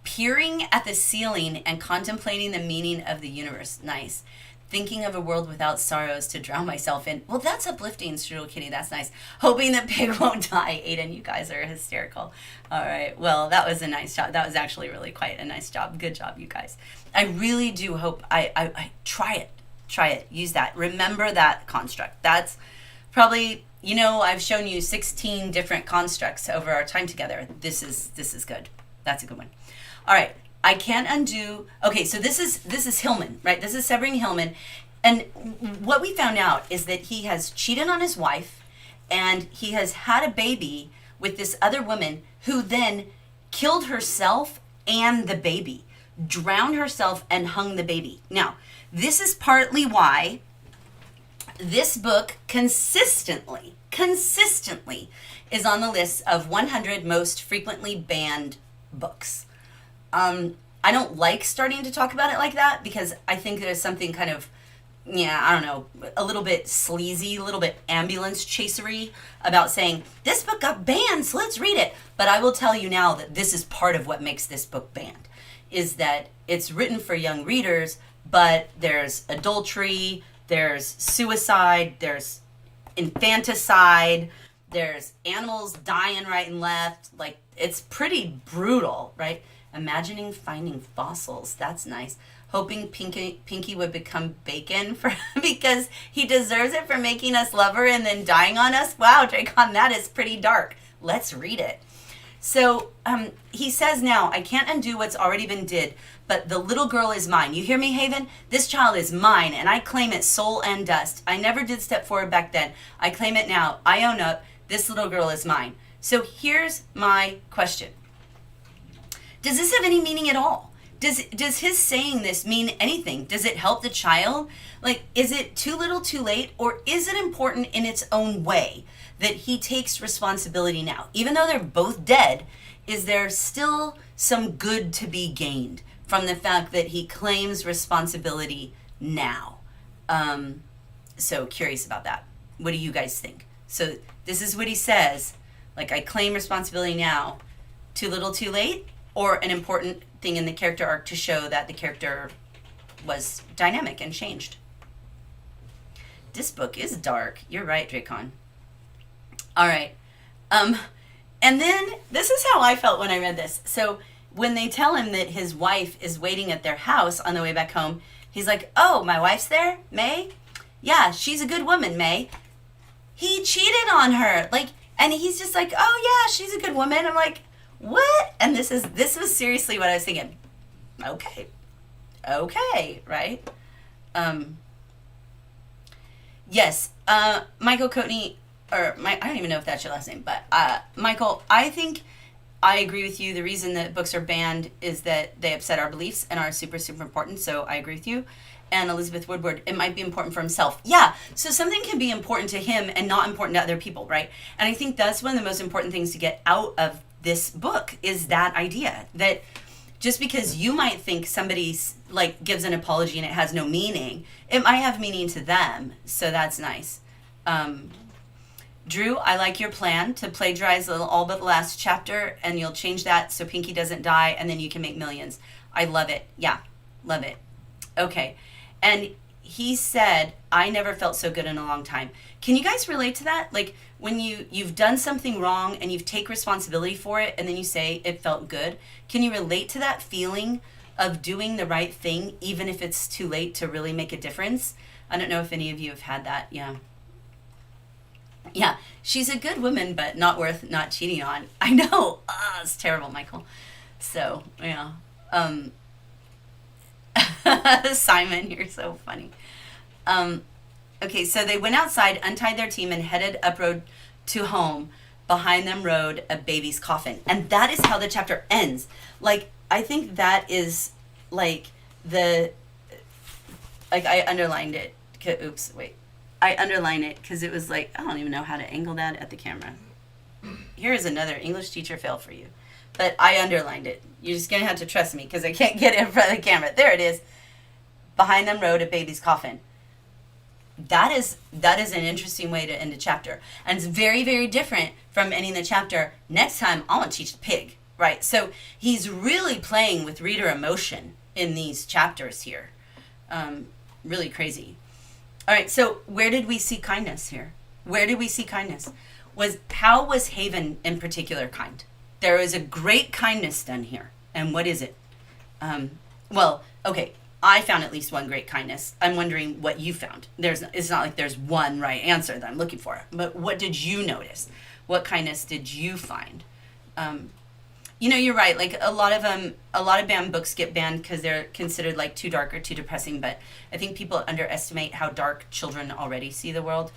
Peering at the ceiling and contemplating the meaning of the universe. Nice. Thinking of a world without sorrows to drown myself in. Well, that's uplifting, Strudel Kitty. That's nice. Hoping that pig won't die. Aiden, you guys are hysterical. All right. Well, that was a nice job. That was actually really quite a nice job. Good job, you guys. I really do hope I try it. Try it. Use that. Remember that construct. That's probably, I've shown you 16 different constructs over our time together. This is good. That's a good one. All right, I can't undo. Okay, so this is Hillman, right? This is Severing Hillman. And what we found out is that he has cheated on his wife and he has had a baby with this other woman who then killed herself and the baby, drowned herself and hung the baby. Now, this is partly why this book consistently is on the list of 100 most frequently banned books. I don't like starting to talk about it like that because I think there's something kind of, a little bit sleazy, a little bit ambulance chasery about saying, this book got banned, so let's read it. But I will tell you now that this is part of what makes this book banned, is that it's written for young readers, but there's adultery, there's suicide, there's infanticide, there's animals dying right and left. Like, it's pretty brutal, right? Imagining finding fossils. That's nice. Hoping Pinky would become bacon because he deserves it for making us love her and then dying on us. Wow, Dracon, that is pretty dark. Let's read it. So he says now, I can't undo what's already been did, but the little girl is mine. You hear me, Haven? This child is mine, and I claim it soul and dust. I never did step forward back then. I claim it now. I own up. This little girl is mine. So here's my question. Does this have any meaning at all? Does his saying this mean anything? Does it help the child? Like, is it too little too late? Or is it important in its own way that he takes responsibility now? Even though they're both dead, is there still some good to be gained from the fact that he claims responsibility now? So curious about that. What do you guys think? So this is what he says, like, I claim responsibility now. Too little too late? Or an important thing in the character arc to show that the character was dynamic and changed. This book is dark. You're right, Dracon. All right. And then this is how I felt when I read this. So when they tell him that his wife is waiting at their house on the way back home, he's like, oh, my wife's there? May? Yeah, she's a good woman, May. He cheated on her. Like, and he's just like, oh yeah, she's a good woman. I'm like, what? And this was seriously what I was thinking. Okay, right? Yes, Michael Coatney, I don't even know if that's your last name, but Michael, I think I agree with you. The reason that books are banned is that they upset our beliefs and are super, super important, so I agree with you. And Elizabeth Woodward, it might be important for himself. Yeah, so something can be important to him and not important to other people, right? And I think that's one of the most important things to get out of this book is that idea that just because you might think somebody's like gives an apology and it has no meaning, it might have meaning to them. So that's nice. Drew, I like your plan to plagiarize all but the last chapter, and you'll change that so Pinky doesn't die, and then you can make millions. I love it. Yeah, love it. Okay. And he said, I never felt so good in a long time. Can you guys relate to that? Like when you've done something wrong and you take responsibility for it and then you say it felt good. Can you relate to that feeling of doing the right thing even if it's too late to really make a difference? I don't know if any of you have had that. Yeah. Yeah, she's a good woman, but not worth not cheating on. I know. It's terrible, Michael. So, yeah. Simon, you're so funny. Okay, so they went outside, untied their team, and headed up road to home. Behind them rode a baby's coffin. And that is how the chapter ends. Like, I think that is, like, I underlined it. Oops, wait. I underlined it because it was like, I don't even know how to angle that at the camera. Here is another English teacher fail for you. But I underlined it. You're just going to have to trust me because I can't get it in front of the camera. There it is. Behind them rode a baby's coffin. That is an interesting way to end a chapter. And it's very, very different from ending the chapter, next time I want to teach the pig. Right? So he's really playing with reader emotion in these chapters here. Really crazy. All right, so where did we see kindness here? Where did we see kindness? How was Haven in particular kind? There is a great kindness done here. And what is it? Well, okay, I found at least one great kindness. I'm wondering what you found. It's not like there's one right answer that I'm looking for. But what did you notice? What kindness did you find? You know, you're right. Like a lot of banned books get banned because they're considered like too dark or too depressing. But I think people underestimate how dark children already see the world.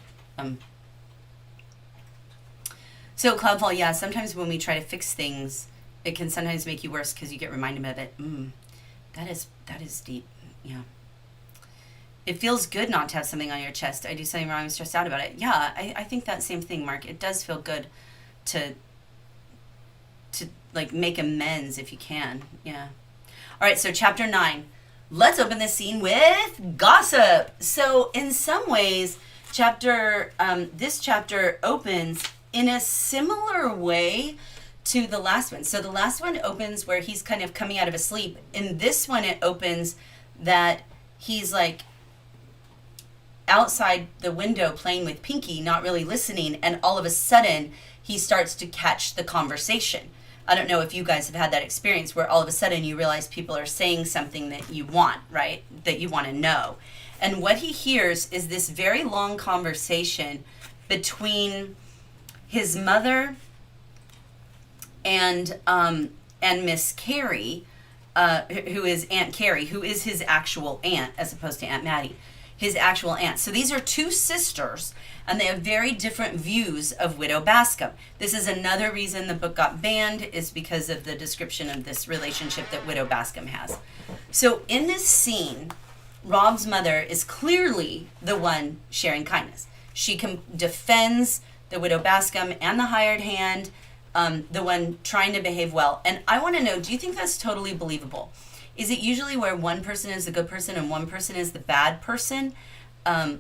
So Cloudfall, yeah. Sometimes when we try to fix things, it can sometimes make you worse because you get reminded of it. That is deep. Yeah. It feels good not to have something on your chest. I do something wrong, I'm stressed out about it. Yeah, I think that same thing, Mark. It does feel good to like make amends if you can. Yeah. All right, so chapter 9. Let's open this scene with gossip. So in some ways, this chapter opens in a similar way to the last one. So the last one opens where he's kind of coming out of a sleep. In this one, it opens that he's like outside the window playing with Pinky, not really listening, and all of a sudden he starts to catch the conversation. I don't know if you guys have had that experience where all of a sudden you realize people are saying something that you want, right? That you want to know. And what he hears is this very long conversation between his mother and Miss Carrie, who is Aunt Carrie, who is his actual aunt as opposed to Aunt Maddie, his actual aunt. So these are two sisters, and they have very different views of Widow Bascom. This is another reason the book got banned, is because of the description of this relationship that Widow Bascom has. So in this scene, Rob's mother is clearly the one sharing kindness. She defends the Widow Bascom and the hired hand, the one trying to behave well. And I want to know, do you think that's totally believable? Is it usually where one person is the good person and one person is the bad person? Can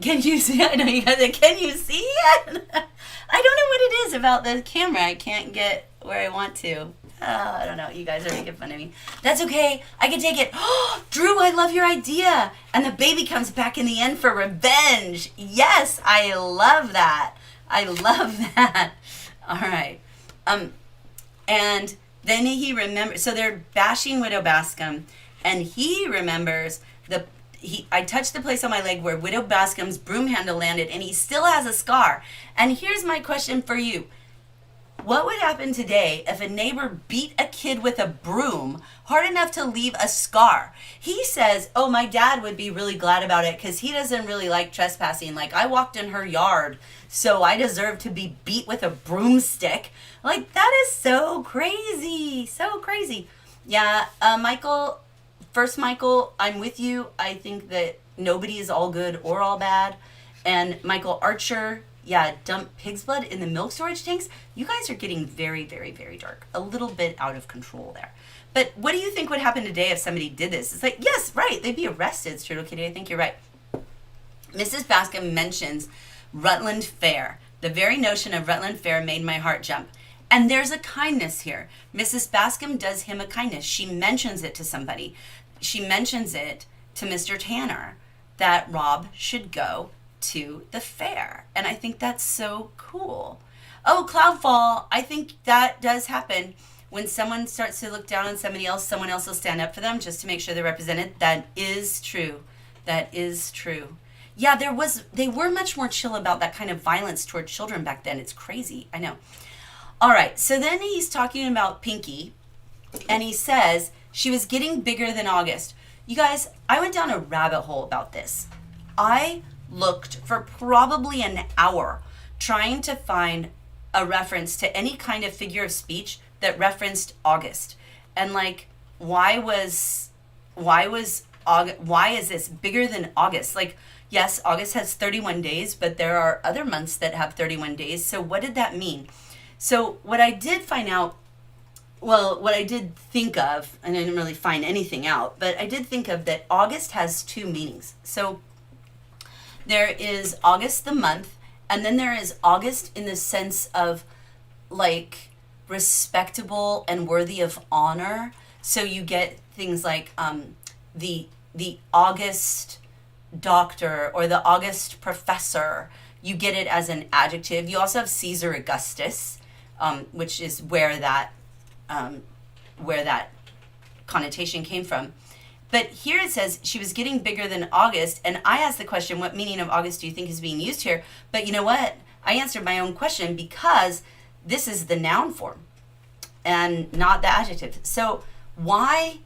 you see? I know you guys are, can you see it? I don't know what it is about the camera. I can't get where I want to. I don't know. You guys are making fun of me. That's okay. I can take it. Oh, Drew, I love your idea. And the baby comes back in the end for revenge. Yes, I love that. I love that. All right. And then he remembers, so they're bashing Widow Bascom, and he remembers I touched the place on my leg where Widow Bascom's broom handle landed, and he still has a scar. And here's my question for you. What would happen today if a neighbor beat a kid with a broom hard enough to leave a scar? He says, oh, my dad would be really glad about it because he doesn't really like trespassing. Like, I walked in her yard, so I deserve to be beat with a broomstick. Like, that is so crazy. So crazy. Yeah, Michael, I'm with you. I think that nobody is all good or all bad. And Michael Archer, yeah, dump pig's blood in the milk storage tanks. You guys are getting very, very, very dark. A little bit out of control there. But what do you think would happen today if somebody did this? It's like, yes, right, they'd be arrested, Strudel Kitty. I think you're right. Mrs. Bascom mentions Rutland Fair. The very notion of Rutland Fair made my heart jump. And there's a kindness here. Mrs. Bascom does him a kindness. She mentions it to somebody. She mentions it to Mr. Tanner that Rob should go to the fair. And I think that's so cool. Oh, Cloudfall, I think that does happen. When someone starts to look down on somebody else, someone else will stand up for them just to make sure they're represented. That is true. That is true. Yeah, they were much more chill about that kind of violence toward children back then. It's crazy. I know. All right, so then he's talking about Pinky, and he says she was getting bigger than August. You guys, I went down a rabbit hole about this. I looked for probably an hour trying to find a reference to any kind of figure of speech that referenced August. And like, why is this bigger than August? Like, yes, August has 31 days, but there are other months that have 31 days. So what did that mean? So what I did find out, well, what I did think of, and I didn't really find anything out, but I did think of that August has two meanings. So there is August the month, and then there is August in the sense of like respectable and worthy of honor. So you get things like the August doctor or the August professor. You get it as an adjective. You also have Caesar Augustus, which is where that connotation came from. But here it says she was getting bigger than August, and I asked the question, what meaning of August do you think is being used here? But you know what? I answered my own question because this is the noun form and not the adjective. So why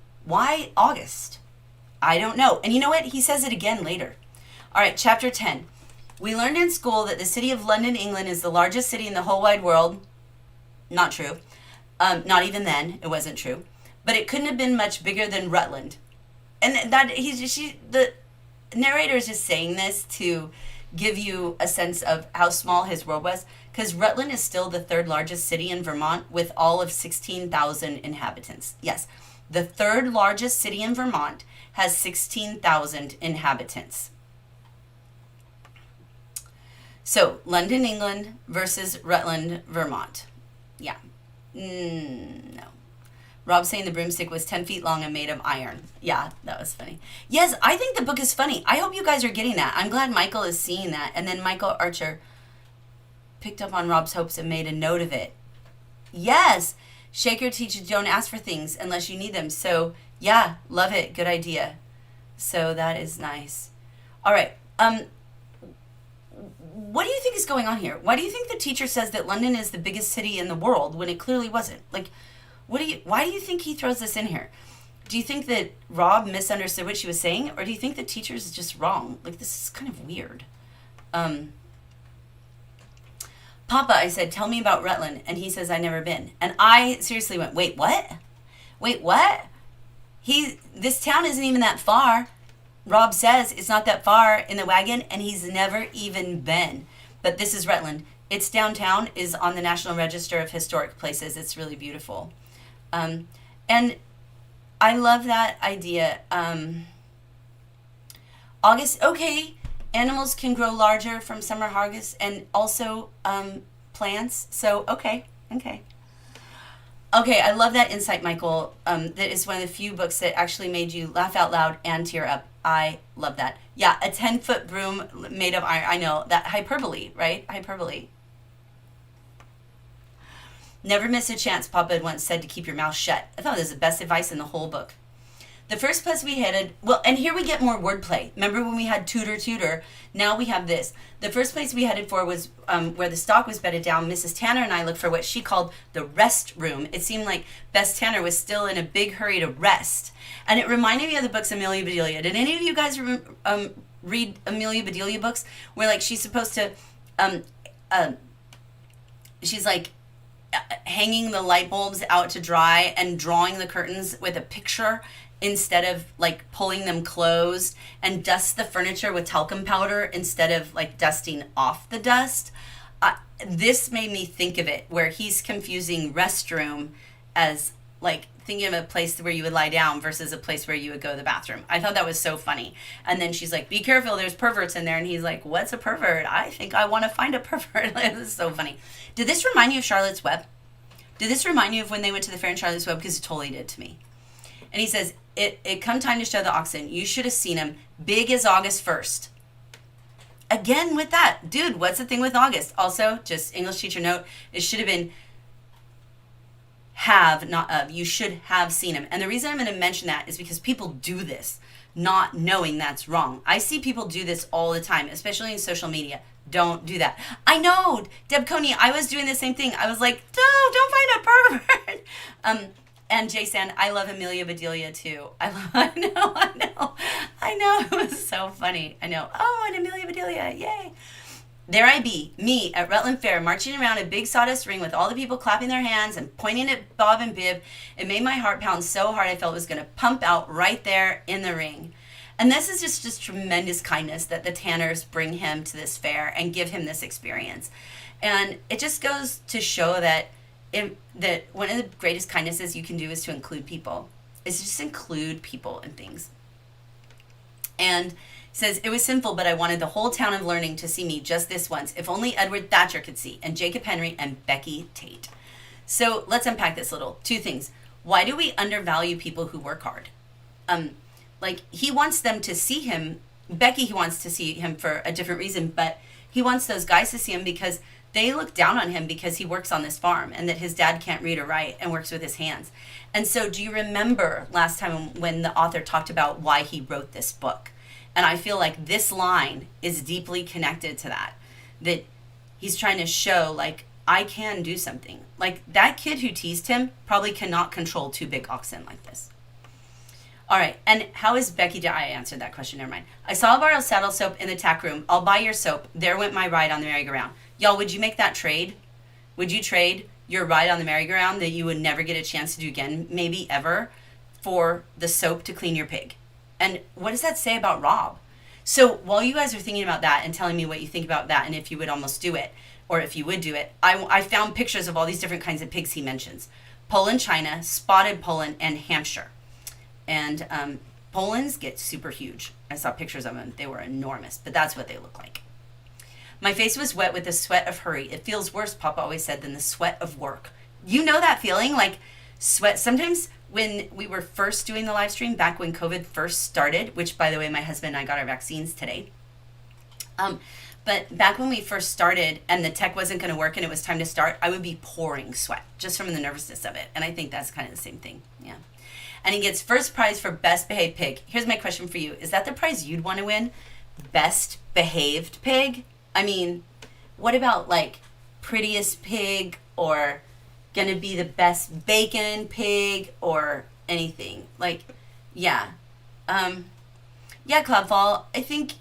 August? I don't know. And you know what? He says it again later. All right, chapter 10. We learned in school that the city of London, England is the largest city in the whole wide world. Not true. Not even then. It wasn't true. But it couldn't have been much bigger than Rutland. And that the narrator is just saying this to give you a sense of how small his world was, because Rutland is still the third largest city in Vermont with all of 16,000 inhabitants. Yes, the third largest city in Vermont has 16,000 inhabitants. So London, England versus Rutland, Vermont. Yeah. No. Rob saying the broomstick was 10 feet long and made of iron. Yeah, that was funny. Yes, I think the book is funny. I hope you guys are getting that. I'm glad Michael is seeing that. And then Michael Archer picked up on Rob's hopes and made a note of it. Yes, Shaker teaches don't ask for things unless you need them. So, yeah, love it. Good idea. So that is nice. All right. what do you think is going on here? Why do you think the teacher says that London is the biggest city in the world when it clearly wasn't? Like, why do you think he throws this in here? Do you think that Rob misunderstood what she was saying, or do you think the teacher is just wrong? Like, this is kind of weird. Papa, I said, tell me about Rutland, and he says, I've never been. And I seriously went, wait, what? Wait, what? This town isn't even that far. Rob says it's not that far in the wagon, and he's never even been. But this is Rutland. It's downtown, is on the National Register of Historic Places. It's really beautiful. And I love that idea. August, okay, animals can grow larger from summer harvest, and also plants. So, okay. Okay, I love that insight, Michael. That is one of the few books that actually made you laugh out loud and tear up. I love that. Yeah, a 10-foot broom made of iron. I know, that hyperbole, right? Hyperbole. Never miss a chance, Papa had once said, to keep your mouth shut. I thought that was the best advice in the whole book. The first place we headed, well, and here we get more wordplay. Remember when we had tutor? Now we have this. The first place we headed for was where the stock was bedded down. Mrs. Tanner and I looked for what she called the rest room. It seemed like Bess Tanner was still in a big hurry to rest. And it reminded me of the books Amelia Bedelia. Did any of you guys read Amelia Bedelia books where, like, she's supposed to, she's like hanging the light bulbs out to dry and drawing the curtains with a picture instead of like pulling them closed, and dust the furniture with talcum powder instead of like dusting off the dust. This made me think of it, where he's confusing restroom as like thinking of a place where you would lie down versus a place where you would go to the bathroom. I thought that was so funny. And then she's like, be careful, there's perverts in there. And he's like, what's a pervert? I think I want to find a pervert. It was so funny. Did this remind you of Charlotte's Web? Did this remind you of when they went to the fair in Charlotte's Web? Because it totally did to me. And he says, it come time to show the oxen. You should have seen him. Big as August 1st. Again with that. Dude, what's the thing with August? Also, just English teacher note, it should have been have, not of. You should have seen him. And the reason I'm going to mention that is because people do this, not knowing that's wrong. I see people do this all the time, especially in social media. Don't do that. I know, Deb Coney, I was doing the same thing. I was like, no, don't find a pervert. And Jason, I love Amelia Bedelia too. I know. It was so funny. I know. Oh, and Amelia Bedelia, yay. There I be, me at Rutland Fair, marching around a big sawdust ring with all the people clapping their hands and pointing at Bob and Bib. It made my heart pound so hard I felt it was going to pump out right there in the ring. And this is just tremendous kindness that the Tanners bring him to this fair and give him this experience. And it just goes to show that that one of the greatest kindnesses you can do is to include people. Is just include people and things. And says, it was simple, but I wanted the whole town of learning to see me just this once. If only Edward Thatcher could see, and Jacob Henry and Becky Tate. So let's unpack this a little. Two things. Why do we undervalue people who work hard? Like, he wants them to see him. Becky, he wants to see him for a different reason, but he wants those guys to see him because they look down on him because he works on this farm and that his dad can't read or write and works with his hands. And so do you remember last time when the author talked about why he wrote this book? And I feel like this line is deeply connected to that he's trying to show, like, I can do something. Like, that kid who teased him probably cannot control two big oxen like this. All right, and how is Becky? I answered that question, never mind. I saw a bar of saddle soap in the tack room. I'll buy your soap. There went my ride on the merry-go-round. Y'all, would you make that trade? Would you trade your ride on the merry-go-round that you would never get a chance to do again, maybe ever, for the soap to clean your pig? And what does that say about Rob? So while you guys are thinking about that and telling me what you think about that and if you would almost do it, or if you would do it, I found pictures of all these different kinds of pigs he mentions. Poland China, spotted Poland, and Hampshire. And Poland's get super huge. I saw pictures of them. They were enormous, but that's what they look like. My face was wet with the sweat of hurry. It feels worse, Papa always said, than the sweat of work. You know that feeling? Like sweat. Sometimes when we were first doing the live stream, back when COVID first started, which, by the way, my husband and I got our vaccines today. But back when we first started and the tech wasn't going to work and it was time to start, I would be pouring sweat just from the nervousness of it. And I think that's kind of the same thing. Yeah. And he gets first prize for best behaved pig. Here's my question for you. Is that the prize you'd want to win? Best behaved pig? I mean, what about like prettiest pig, or gonna be the best bacon pig, or anything? Like, yeah. Yeah, Cloudfall, I think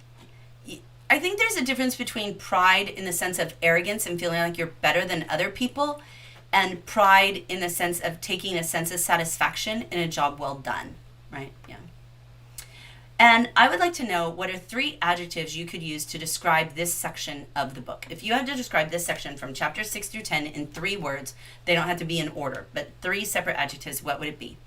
there's a difference between pride in the sense of arrogance and feeling like you're better than other people, and pride in the sense of taking a sense of satisfaction in a job well done, right? Yeah. And I would like to know, what are 3 adjectives you could use to describe this section of the book? If you had to describe this section from chapter 6 through 10 in 3 words, they don't have to be in order, but 3 separate adjectives, what would it be?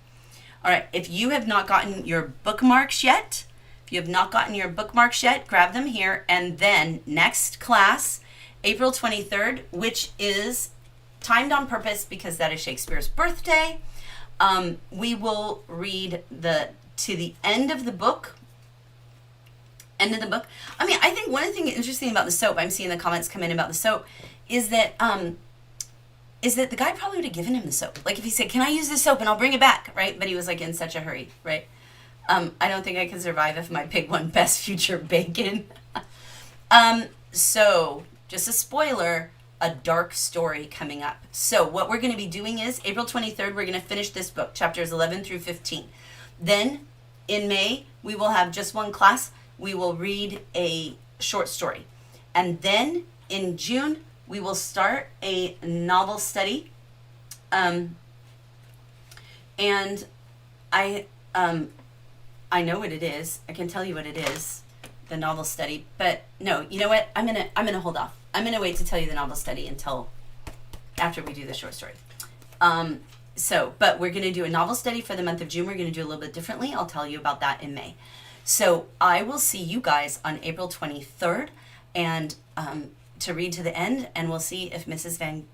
All right, if you have not gotten your bookmarks yet, grab them here, and then next class, April 23rd, which is timed on purpose because that is Shakespeare's birthday, we will read to the end of the book. I mean, I think one of the things interesting about the soap, I'm seeing the comments come in about the soap, is that the guy probably would have given him the soap. Like if he said, "Can I use this soap and I'll bring it back," right? But he was like in such a hurry, right? I don't think I could survive if my pig won Best Future Bacon. So just a spoiler, a dark story coming up. So what we're going to be doing is April 23rd, we're going to finish this book, chapters 11 through 15. Then in May, we will have just one class. We will read a short story. And then in June, we will start a novel study. And I know what it is. I can tell you what it is, the novel study. But no, you know what? I'm gonna hold off. I'm gonna wait to tell you the novel study until after we do the short story. But we're gonna do a novel study for the month of June. We're gonna do a little bit differently. I'll tell you about that in May. So I will see you guys on April 23rd, and to read to the end, and we'll see if Mrs.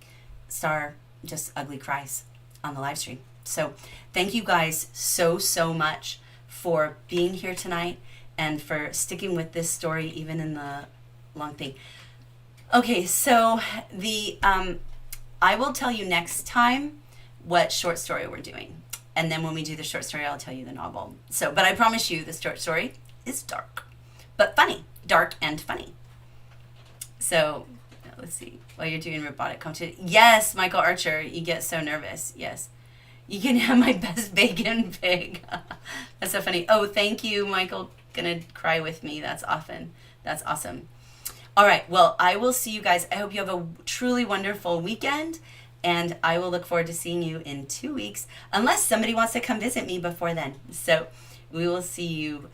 Vanstar just ugly cries on the live stream. So thank you guys so much for being here tonight and for sticking with this story even in the long thing. Okay, so I will tell you next time what short story we're doing. And then when we do the short story, I'll tell you the novel. So, but I promise you the short story is dark, but funny. Dark and funny. So, let's see. While you're doing robotic competition. Yes, Michael Archer, you get so nervous. Yes. You can have my best bacon pig. That's so funny. Oh, thank you, Michael. Gonna cry with me. That's often. That's awesome. All right. Well, I will see you guys. I hope you have a truly wonderful weekend. And I will look forward to seeing you in 2 weeks, unless somebody wants to come visit me before then. So we will see you